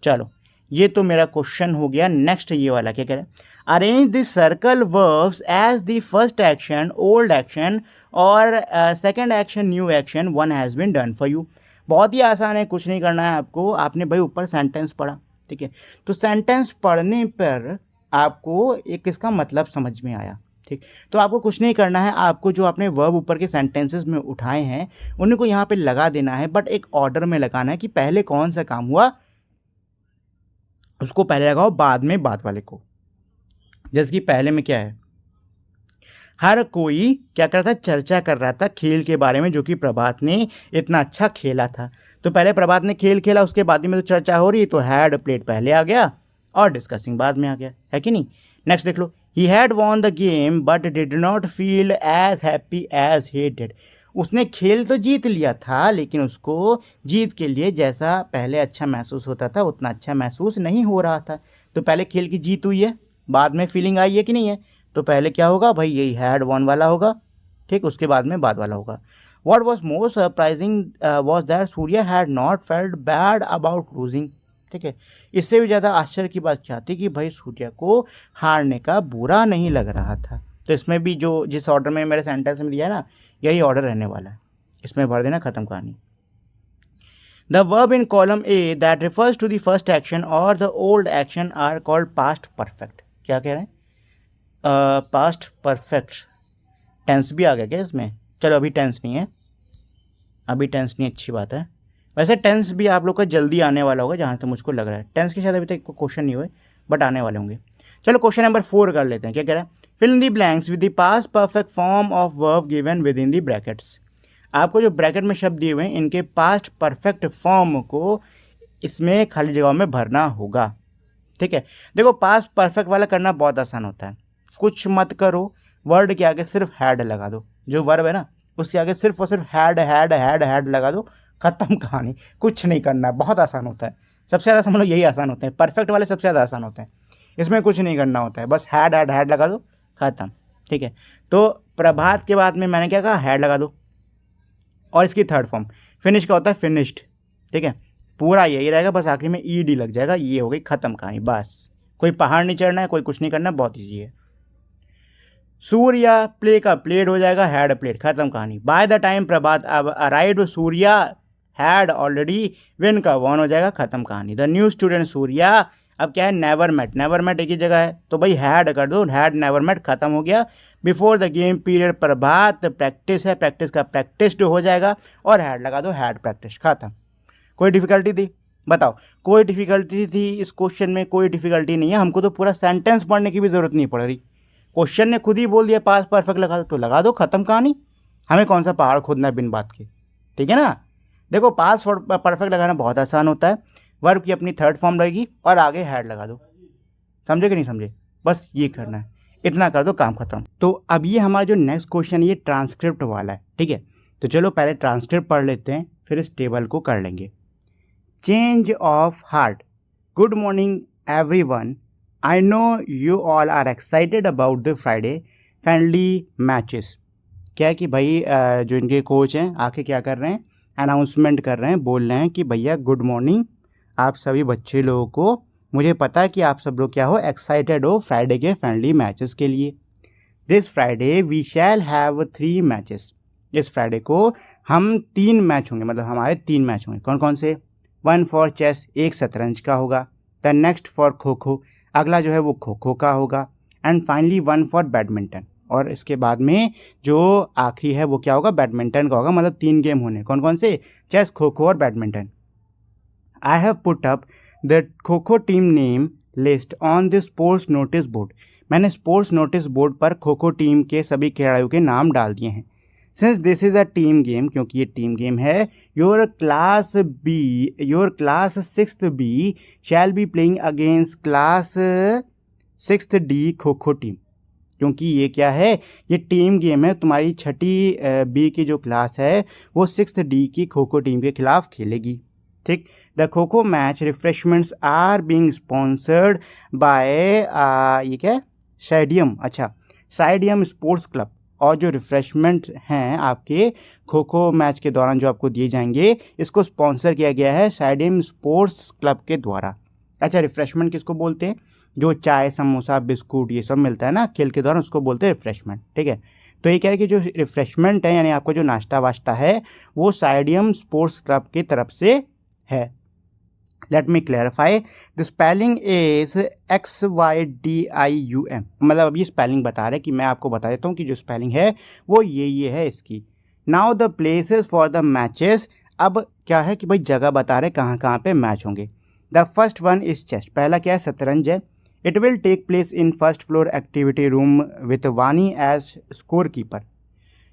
चलो ये तो मेरा क्वेश्चन हो गया। नेक्स्ट ये वाला क्या कह रहा है, arrange the circle verbs as the first action old action और second action new action, one has been done for you. बहुत ही आसान है, कुछ नहीं करना है आपको, आपने भाई ऊपर सेंटेंस पढ़ा, ठीक है, तो सेंटेंस पढ़ने पर आपको एक इसका मतलब समझ में आया। ठीक, तो आपको कुछ नहीं करना है, आपको जो आपने वर्ब ऊपर के सेंटेंसेस में उठाए हैं उन्हीं को यहाँ पे लगा देना है, बट एक ऑर्डर में लगाना है कि पहले कौन सा काम हुआ उसको पहले लगाओ, बाद में बाद वाले को। जैसे कि पहले में क्या है, हर कोई क्या कर रहा था, चर्चा कर रहा था खेल के बारे में जो कि प्रभात ने इतना अच्छा खेला था। तो पहले प्रभात ने खेल खेला, उसके बाद में तो चर्चा हो रही, तो हैड प्लेड पहले आ गया और डिस्कसिंग बाद में आ गया, है कि नहीं। नेक्स्ट देख लो, he had won the game but did not feel as happy as he did. उसने खेल तो जीत लिया था, लेकिन उसको जीत के लिए जैसा पहले अच्छा महसूस होता था उतना अच्छा महसूस नहीं हो रहा था। तो पहले खेल की जीत हुई है, बाद में फीलिंग आई है कि नहीं है, तो पहले क्या होगा भाई, यही हैड वॉन वाला होगा। ठीक, उसके बाद में बाद वाला होगा। What was more surprising was that Surya had not felt bad about losing. ठीक है, इससे भी ज़्यादा आश्चर्य की बात क्या थी कि भाई सूर्या को हारने का बुरा नहीं लग रहा था। तो इसमें भी जो जिस ऑर्डर में मेरे सेंटेंस में दिया है ना, यही ऑर्डर रहने वाला है, इसमें भर देना, खत्म कहानी। The verb in column A that refers to the first action और the old action are called past perfect. क्या कह रहे हैं, पास्ट परफेक्ट। टेंस भी आ गया क्या इसमें, चलो अभी टेंस नहीं है, अभी टेंस नहीं, अच्छी बात है। वैसे टेंस भी आप लोग का जल्दी आने वाला होगा जहाँ से मुझको लग रहा है, टेंस के साथ अभी तक क्वेश्चन नहीं हुए बट आने वाले होंगे। चलो क्वेश्चन नंबर 4 कर लेते हैं, क्या कह रहा है, fill in the blanks with the past perfect form of verb given with in the brackets. आपको जो ब्रैकेट में शब्द दिए हुए हैं इनके पास्ट परफेक्ट फॉर्म को इसमें खाली जगह में भरना होगा। ठीक है, देखो पास्ट परफेक्ट वाला करना बहुत आसान होता है, कुछ मत करो, वर्ड के आगे सिर्फ हैड लगा दो, जो वर्ब है ना उसके आगे सिर्फ और सिर्फ हैड हैड हैड हैड लगा दो, खत्म कहानी, कुछ नहीं करना है, बहुत आसान होता है। सबसे ज़्यादा समझ लो यही आसान होते हैं, परफेक्ट वाले सबसे ज़्यादा आसान होते हैं, इसमें कुछ नहीं करना होता है, बस हैड हैड हैड लगा दो, खत्म। ठीक है, तो प्रभात के बाद में मैंने क्या कहा, हैड लगा दो, और इसकी थर्ड फॉर्म फिनिश का होता है फिनिश्ड, ठीक है, पूरा यही रहेगा, बस आखिरी में ईडी लग जाएगा, ये हो गई खत्म कहानी, बस कोई पहाड़ नहीं चढ़ना है, कोई कुछ नहीं करना, बहुत ईजी है। सूर्या प्ले का प्लेड हो जाएगा हैड प्लेड, खत्म कहानी। बाय द टाइम प्रभात अब arrived Surya had already win का वन हो जाएगा, खत्म कहानी। द न्यू स्टूडेंट सूर्या अब क्या है नेवर मेट, नेवर मेट एक ही जगह है तो भाई हैड कर दो, हैड नेवर मेट खत्म हो गया। Before the game period Prabhat practice है, प्रैक्टिस का प्रैक्टिस्ड हो जाएगा और हैड लगा दो, हैड प्रैक्टिस खत्म। कोई डिफिकल्टी थी बताओ? कोई डिफिकल्टी थी इस क्वेश्चन में? कोई डिफिकल्टी नहीं है, हमको तो पूरा सेंटेंस पढ़ने की भी जरूरत नहीं पड़ रही, क्वेश्चन ने खुद ही बोल दिया पास परफेक्ट लगा दो, तो लगा दो, खत्म कहानी। हमें कौन सा पहाड़ खोदना है बिन बात के, ठीक है ना। देखो पास परफेक्ट लगाना बहुत आसान होता है, वर्ब की अपनी थर्ड फॉर्म रहेगी और आगे हैड लगा दो, समझे कि नहीं समझे, बस ये करना है, इतना कर दो, काम खत्म। तो अब ये हमारा जो नेक्स्ट क्वेश्चन ये ट्रांसक्रिप्ट वाला है, ठीक है। तो चलो पहले ट्रांसक्रिप्ट पढ़ लेते हैं, फिर इस टेबल को कर लेंगे। Change of heart, good morning everyone, I know you all are excited about the Friday friendly matches। क्या है कि भाई जो इनके कोच हैं आके क्या कर रहे हैं, अनाउंसमेंट कर रहे हैं, बोल रहे हैं कि भैया गुड मॉर्निंग आप सभी बच्चे लोगों को, मुझे पता है कि आप सब लोग क्या हो, एक्साइटेड हो फ्राइडे के फ्रेंडली मैचेस के लिए। This Friday we shall have 3 matches, इस फ्राइडे को हम 3 मैच होंगे, मतलब हमारे 3 मैच होंगे। कौन कौन से? 1 फॉर चेस, एक शतरंज का होगा, द नेक्स्ट फॉर खो खो, अगला जो है वो खो खो का होगा, एंड फाइनली 1 फॉर बैडमिंटन, और इसके बाद में जो आखिरी है वो क्या होगा, बैडमिंटन का होगा। मतलब 3 गेम होने, कौन कौन से? चेस, खो खो और badminton. I have put up the kho kho team name list on the sports notice board, मैंने स्पोर्ट्स नोटिस बोर्ड पर खो खो टीम के सभी खिलाड़ियों के नाम डाल दिए हैं। Since this is a team game, क्योंकि ये टीम गेम है, your class 6th B shall be playing against class 6th D खो खो टीम, क्योंकि ये क्या है, ये टीम गेम है, तुम्हारी छठी बी की जो क्लास है वो 6th D की खो खो टीम के खिलाफ खेलेगी, ठीक। The kho kho match refreshments are being sponsored by ये क्या है, साइडियम, अच्छा साइडियम स्पोर्ट्स क्लब, और जो रिफ़्रेशमेंट हैं आपके खो खो मैच के दौरान जो आपको दिए जाएंगे, इसको स्पॉन्सर किया गया है साइडियम स्पोर्ट्स क्लब के द्वारा। अच्छा, रिफ़्रेशमेंट किसको बोलते हैं? जो चाय, समोसा, बिस्कुट ये सब मिलता है ना खेल के दौरान, उसको बोलते हैं रिफ़्रेशमेंट, ठीक है। तो ये क्या है कि जो रिफ़्रेशमेंट है, यानी आपका जो नाश्ता वाश्ता है, वो साइडियम स्पोर्ट्स क्लब की तरफ से है। Let me clarify, the spelling is XYDIUM, मतलब अब ये स्पेलिंग बता रहे हैं कि मैं आपको बता देता हूँ कि जो स्पेलिंग है वो ये है इसकी। Now the places for the matches, अब क्या है कि भाई जगह बता रहे कहाँ पे मैच होंगे। The first one is chess, पहला क्या है, शतरंज है। It will take place in first floor activity room with Vani as score keeper,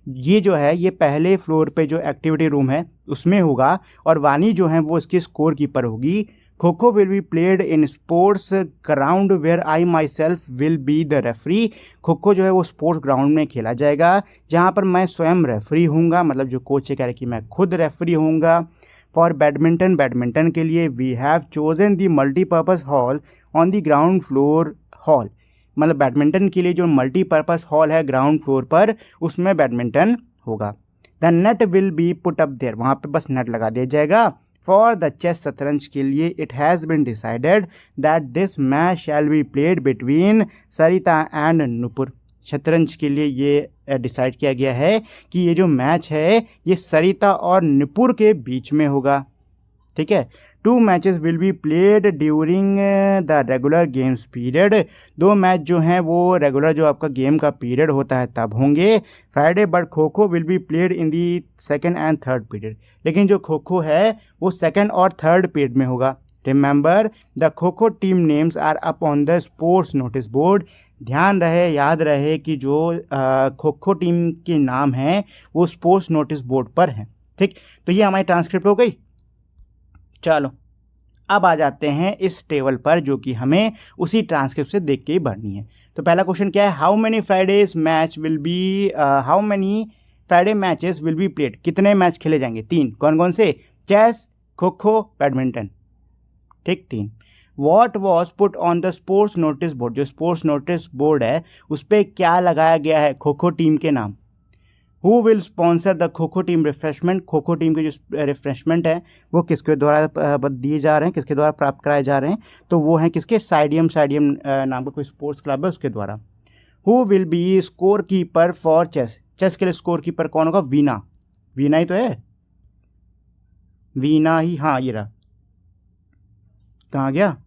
ये जो है ये पहले फ्लोर पे जो एक्टिविटी रूम है उसमें होगा, और वानी जो है वो इसकी स्कोर कीपर होगी। Kho kho will be played in sports ground where I myself will be the referee, kho kho जो है वो स्पोर्ट्स ग्राउंड में खेला जाएगा जहाँ पर मैं स्वयं रेफरी हूँगा, मतलब जो कोच है कह रहे कि मैं खुद रेफरी हूँगा। फॉर बैडमिंटन, बैडमिंटन के लिए we have chosen the multipurpose hall on the ground floor hall, मतलब बैडमिंटन के लिए जो मल्टीपर्पज़ हॉल है ग्राउंड फ्लोर पर, उसमें बैडमिंटन होगा। The net will be put up there, वहाँ पे बस नेट लगा दिया जाएगा। फॉर द चेस, शतरंज के लिए, it has been decided that this match shall be played between Sarita and Nupur, शतरंज के लिए ये डिसाइड किया गया है कि ये जो मैच है ये सरिता और नुपुर के बीच में होगा, ठीक है। 2 matches will be played during the regular games period, 2 match जो हैं वो रेगुलर जो आपका गेम का पीरियड होता है तब होंगे फ्राइडे। बट खो kho will be played in the 2nd and 3rd period, लेकिन जो खो खो है वो 2nd और 3rd पीरियड में होगा। Remember the kho kho team names are up on the sports notice board, ध्यान रहे, याद रहे कि जो खो खो टीम के नाम हैं वो स्पोर्ट्स नोटिस बोर्ड पर हैं, ठीक। तो ये हमारी ट्रांसक्रिप्ट हो गई। चलो अब आ जाते हैं इस टेबल पर जो कि हमें उसी ट्रांसक्रिप्ट से देख के ही भरनी है। तो पहला क्वेश्चन क्या है, how many Friday matches will be played, कितने मैच खेले जाएंगे? 3, कौन कौन से? चेस, खो खो, बैडमिंटन, ठीक 3। What was put on the sports notice board, जो स्पोर्ट्स नोटिस बोर्ड है उस पर क्या लगाया गया है? खो खो टीम के नाम। Who will sponsor the kho kho team refreshment, खो खो टीम के जो रिफ्रेशमेंट है वो किसके द्वारा दिए जा रहे हैं, किसके द्वारा प्राप्त कराए जा रहे हैं, तो वो हैं किसके, साइडियम नाम का कोई स्पोर्ट्स क्लब है उसके द्वारा। Who will be score keeper for chess, chess के लिए स्कोर कीपर कौन होगा, वीना, वीना ही तो है, वीना ही, हाँ ये रहा, कहाँ गया,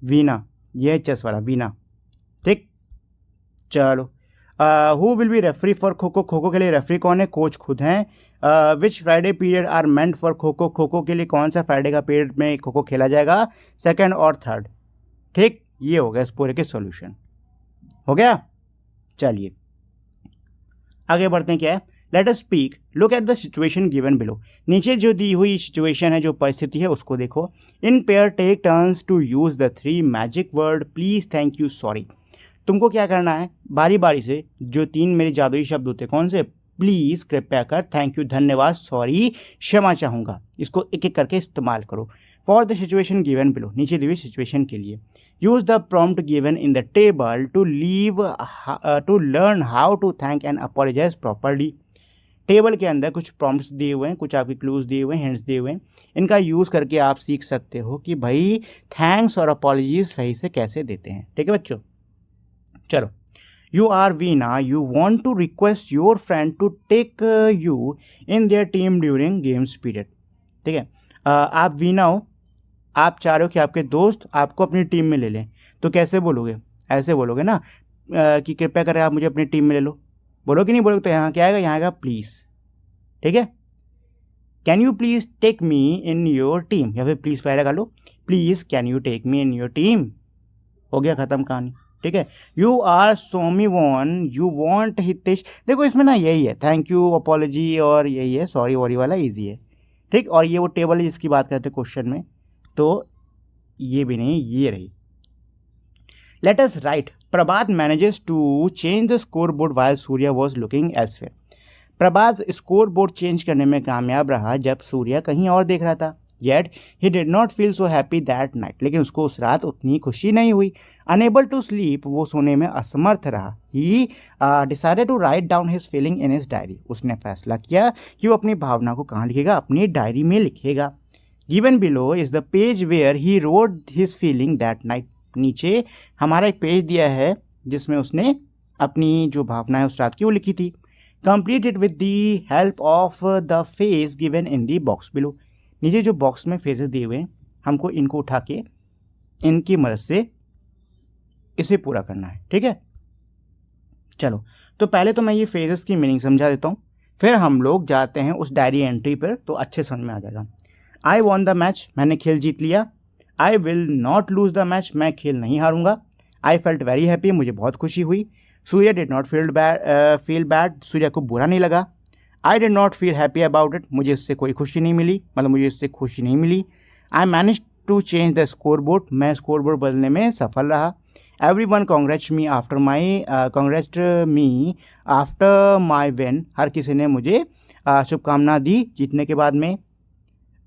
वीना, ये है चेस वाला वीना, ठीक। चलो, who will B referee for kho kho, kho खो के लिए रेफरी कौन है, कोच खुद हैं। Which Friday period are meant for kho kho, kho खो के लिए कौन सा फ्राइडे का पीरियड में खो खो खेला जाएगा, सेकंड और थर्ड, ठीक। ये हो गया इस पूरे के सॉल्यूशन, हो गया। चलिए आगे बढ़ते हैं, क्या है, let us speak, look at the situation given below, नीचे जो दी हुई सिचुएशन है, जो परिस्थिति है उसको देखो। In pair take turns to use the 3 magic word please, thank you, sorry. तुमको क्या करना है, बारी बारी से जो 3 मेरे जादुई शब्द होते हैं, कौन से, प्लीज़, कृपया कर, थैंक यू, धन्यवाद, सॉरी, क्षमा चाहूँगा, इसको एक एक करके इस्तेमाल करो। For the situation given below, नीचे दी हुई सिचुएशन के लिए। Use the prompt given in the table to learn how to thank and apologise properly. Table के अंदर कुछ प्रॉम्प्ट्स दिए हुए हैं, कुछ आपके क्लूज दिए हुए हैं, हिंट्स दिए हुए हैं, इनका यूज़ करके आप सीख सकते हो कि भाई थैंक्स और अपॉलॉजीज सही से कैसे देते हैं, ठीक है बच्चों। चलो, you are Veena, you want to request your friend to take you in their team during games period, ठीक है। आप वीना हो, आप चाह रहे हो कि आपके दोस्त आपको अपनी टीम में ले लें, तो कैसे बोलोगे, ऐसे बोलोगे ना कि कृपया करें आप मुझे अपनी टीम में ले लो, बोलोगे नहीं, बोलोगे तो यहाँ क्या आएगा, यहाँ आएगा प्लीज़, ठीक है। Can you please take me in your team, या फिर प्लीज़ पहले कर लो, please can you take me in your team, हो गया ख़त्म कहानी, ठीक है। You are so mean won, you want Hitesh, देखो इसमें ना यही है, थैंक यू, अपॉलोजी और यही है, सॉरी वॉरी वाला ईजी है, ठीक। और ये वो टेबल है जिसकी बात करते हैं क्वेश्चन में, तो ये भी नहीं, ये रही। Let us write, Prabhat manages to change the score board while Surya was looking elsewhere. Prabhat score board change करने में कामयाब रहा जब सूर्या कहीं और देख रहा था। Yet he did not feel so happy that night, लेकिन उसको उस रात उतनी खुशी नहीं हुई। अनेबल टू स्लीप, वो सोने में असमर्थ रहा। He decided to write down his feeling in his diary, उसने फैसला किया कि वो अपनी भावना को कहाँ लिखेगा, अपनी डायरी में लिखेगा। Given below is the page where he wrote his feeling that night, नीचे हमारा एक पेज दिया है जिसमें उसने अपनी जो भावनाएं उस रात की वो लिखी थी। Complete it with the help of the phase given in the box below, नीचे जो बॉक्स में फेजेस दिए हुए हैं हमको इनको उठा के इनकी मदद से इसे पूरा करना है, ठीक है। चलो, तो पहले तो मैं ये फेजेस की मीनिंग समझा देता हूँ, फिर हम लोग जाते हैं उस डायरी एंट्री पर, तो अच्छे समझ में आ जाएगा। आई वॉन द मैच, मैंने खेल जीत लिया। I will not lose the match, मैं खेल नहीं हारूंगा। आई फेल्ट वेरी हैप्पी, मुझे बहुत खुशी हुई। Surya did not feel bad, Surya को बुरा नहीं लगा। I did not feel happy about it, मुझे इससे कोई खुशी नहीं मिली, मतलब मुझे इससे खुशी नहीं मिली। I manage to change the score board, मैं स्कोर बोर्ड बदलने में सफल रहा। Everyone congrat me after my win, हर किसी ने मुझे शुभकामना दी जीतने के बाद में।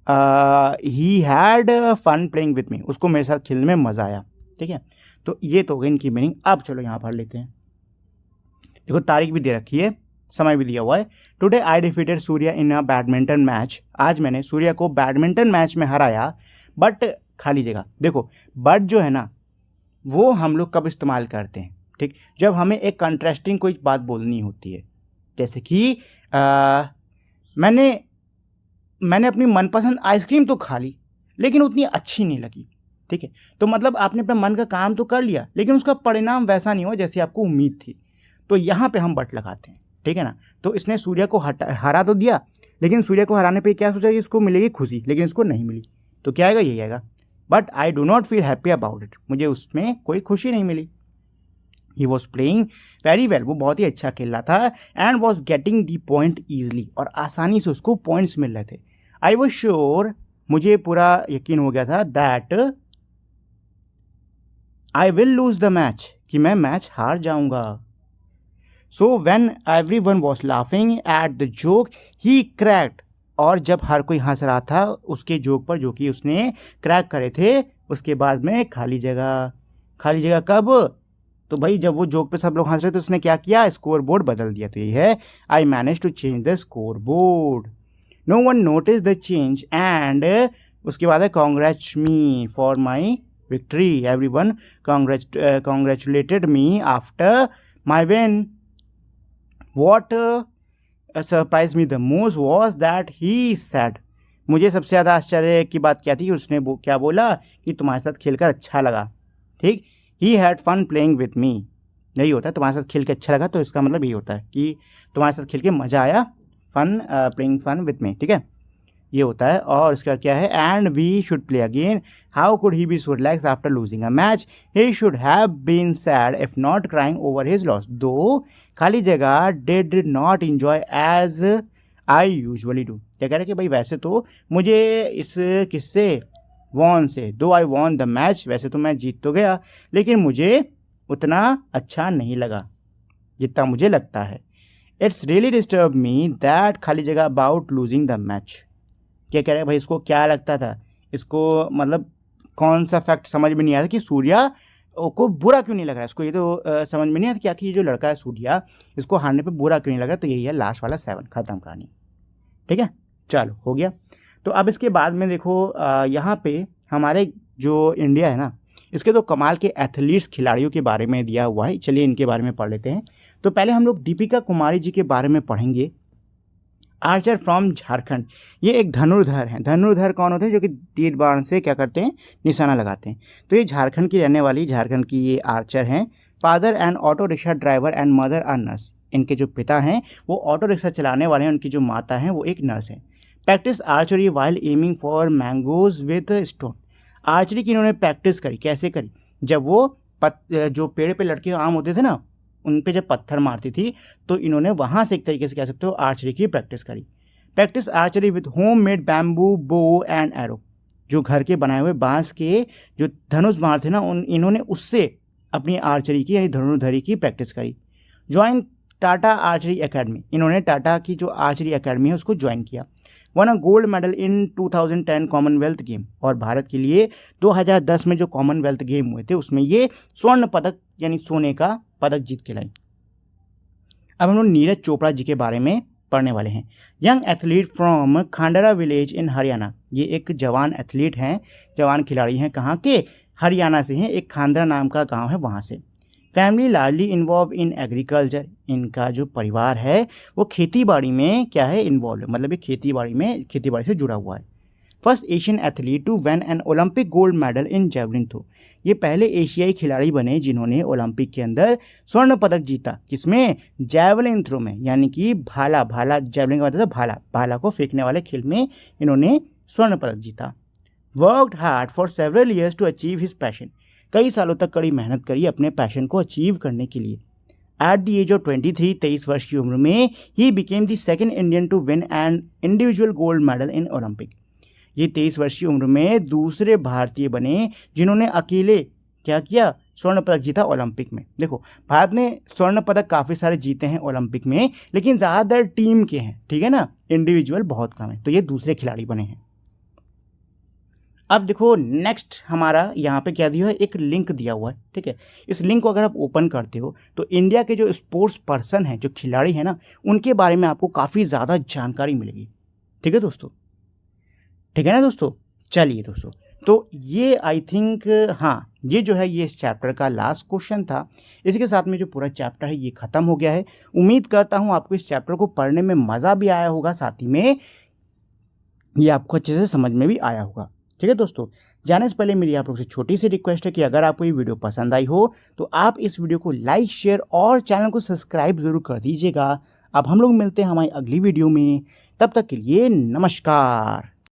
He had fun playing with me, उसको मेरे साथ खेलने में मज़ा आया, ठीक है। तो ये तो हो गई इनकी मीनिंग। अब चलो यहाँ पढ़ लेते हैं, देखो तारीख भी दे रखी है, समय भी दिया हुआ है। Today I defeated Surya in a badminton match, आज मैंने सूर्या को बैडमिंटन मैच में हराया। बट खाली जगह, देखो बट जो है ना वो हम लोग कब इस्तेमाल करते हैं, ठीक, जब हमें एक कंट्रास्टिंग कोई बात बोलनी होती है, जैसे कि मैंने अपनी मनपसंद आइसक्रीम तो खा ली लेकिन उतनी अच्छी नहीं लगी, ठीक है। तो मतलब आपने अपना मन का काम तो कर लिया लेकिन उसका परिणाम वैसा नहीं हुआ जैसे आपको उम्मीद थी, तो यहाँ पे हम बट लगाते हैं, ठीक है ना। तो इसने सूर्या को हरा तो दिया, लेकिन सूर्या को हराने पे क्या सोचा कि इसको मिलेगी खुशी, लेकिन इसको नहीं मिली, तो क्या आएगा, यही आएगा। But I do not feel happy about it, मुझे उसमें कोई खुशी नहीं मिली। He was playing very well, वो बहुत ही अच्छा खेल रहा था। And was getting the point easily, और आसानी से उसको पॉइंट्स मिल रहे थे। आई वॉज श्योर, मुझे पूरा यकीन हो गया था, that I will lose the match, कि मैं मैच हार जाऊंगा। So when every one was laughing at the joke he cracked, और जब हर कोई हंस रहा था उसके जोक पर जो कि उसने क्रैक करे थे, उसके बाद में खाली जगह, खाली जगह कब, तो भाई जब वो जोक पे सब लोग हंस रहे तो उसने क्या किया, स्कोर बोर्ड बदल दिया। तो ये है I manage to change the score board, no one notice the change and उसके बाद है congrats me for my victory, everyone congratulated me after my win. What surprise me the most was that he said, मुझे सबसे ज़्यादा आश्चर्य की बात क्या थी, उसने क्या बोला कि तुम्हारे साथ खेलकर अच्छा लगा। ठीक, he had fun playing with me, यही होता है तुम्हारे साथ खेल के अच्छा लगा, तो इसका मतलब यही होता है कि तुम्हारे साथ खेल के मज़ा आया, fun playing fun with me, ठीक है, ये होता है। और इसका क्या है, and we should play again, how could he be so relax after losing a match, he should have been sad if not crying over his loss, दो खाली जगह did not enjoy as I usually do. क्या कह रहे हैं कि भाई वैसे तो मुझे इस किससे, वॉन से, दो आई वॉन द मैच, वैसे तो मैं जीत तो गया लेकिन मुझे उतना अच्छा नहीं लगा जितना मुझे लगता है। It's really disturb me that खाली जगह अबाउट लूजिंग द मैच। क्या कह रहे हैं भाई, इसको क्या लगता था, इसको मतलब कौन सा फैक्ट समझ में नहीं आया कि सूर्या को बुरा क्यों नहीं लग रहा है, इसको ये तो समझ में नहीं आता क्या कि ये जो लड़का है सूर्या, इसको हारने पे बुरा क्यों नहीं लगा। तो यही है लास्ट वाला 7, खत्म कहानी, ठीक है, चलो हो गया। तो अब इसके बाद में देखो यहाँ पे हमारे जो इंडिया है ना, इसके तो कमाल के एथलीट्स खिलाड़ियों के बारे में दिया हुआ है, चलिए इनके बारे में पढ़ लेते हैं। तो पहले हम लोग दीपिका कुमारी जी के बारे में पढ़ेंगे, आर्चर फ्रॉम झारखंड, ये एक धनुर्धर हैं। धनुर्धर कौन होते हैं, जो कि तीर बाण से क्या करते हैं, निशाना लगाते हैं। तो ये झारखंड की रहने वाली, झारखंड की ये आर्चर हैं। Father and auto rickshaw driver and mother are nurse, इनके जो पिता हैं वो ऑटो रिक्शा चलाने वाले हैं, उनकी जो माता हैं वो एक नर्स है। Practice archery while aiming for mangoes with stone, archery की इन्होंने प्रैक्टिस करी, कैसे करी, जब वो जो पेड़ पे लटके आम होते थे ना, उन पे जब पत्थर मारती थी तो इन्होंने वहाँ से एक तरीके से कह सकते हो आर्चरी की प्रैक्टिस करी। Practice archery with home made bamboo bow and arrow, जो घर के बनाए हुए बांस के जो धनुष बाण थे ना, इन्होंने उससे अपनी आर्चरी की यानी धनुर्धरी की प्रैक्टिस करी। ज्वाइन टाटा आर्चरी एकेडमी, इन्होंने टाटा की जो आर्चरी एकेडमी है उसको ज्वाइन किया। One a gold medal in 2010 Commonwealth game, और भारत के लिए 2010 में जो कॉमनवेल्थ गेम हुए थे उसमें ये स्वर्ण पदक यानी सोने का पदक जीत के लाई। अब हम लोग नीरज चोपड़ा जी के बारे में पढ़ने वाले हैं। Young athlete from Khandra village in Haryana, ये एक जवान एथलीट हैं, जवान खिलाड़ी हैं, कहाँ के, हरियाणा से हैं, एक खांडरा नाम का गांव है वहाँ से। Family largely involve in agriculture, इनका जो परिवार है वो खेती बाड़ी में क्या है, इन्वॉल्व है, मतलब ये खेती बाड़ी से जुड़ा हुआ है। First Asian athlete to win an Olympic gold medal in javelin throw, ये पहले एशियाई खिलाड़ी बने जिन्होंने ओलंपिक के अंदर स्वर्ण पदक जीता, किसमें, जेवलिन थ्रो में, यानी कि भाला जेवलिन का मतलब था भाला को फेंकने वाले खेल में इन्होंने स्वर्ण पदक जीता। Worked hard for several years to achieve his passion, कई सालों तक कड़ी मेहनत करी अपने पैशन को अचीव करने के लिए। एट द एज ऑफ 23 वर्ष की उम्र में ही became the second Indian to win an individual gold medal in Olympic, ये 23 वर्ष की उम्र में दूसरे भारतीय बने जिन्होंने अकेले क्या किया, स्वर्ण पदक जीता ओलंपिक में। देखो भारत ने स्वर्ण पदक काफ़ी सारे जीते हैं ओलंपिक में, लेकिन ज़्यादातर टीम के हैं, ठीक है ना, इंडिविजुअल बहुत कम है, तो ये दूसरे खिलाड़ी बने हैं। अब देखो नेक्स्ट हमारा यहाँ पे क्या दिया है, एक लिंक दिया हुआ है, ठीक है, इस लिंक को अगर आप ओपन करते हो तो इंडिया के जो स्पोर्ट्स पर्सन हैं, जो खिलाड़ी हैं ना, उनके बारे में आपको काफ़ी ज़्यादा जानकारी मिलेगी, ठीक है दोस्तों, ठीक है ना दोस्तों। चलिए दोस्तों, तो ये आई थिंक हाँ, ये जो है ये इस चैप्टर का लास्ट क्वेश्चन था। इसी के साथ में जो पूरा चैप्टर है ये ख़त्म हो गया है। उम्मीद करता हूँ आपको इस चैप्टर को पढ़ने में मज़ा भी आया होगा, साथ ही में ये आपको अच्छे से समझ में भी आया होगा, ठीक है दोस्तों। जाने से पहले मेरी आप लोग से छोटी सी रिक्वेस्ट है कि अगर आपको ये वीडियो पसंद आई हो तो आप इस वीडियो को लाइक, शेयर और चैनल को सब्सक्राइब ज़रूर कर दीजिएगा। अब हम लोग मिलते हैं हमारी अगली वीडियो में, तब तक के लिए नमस्कार।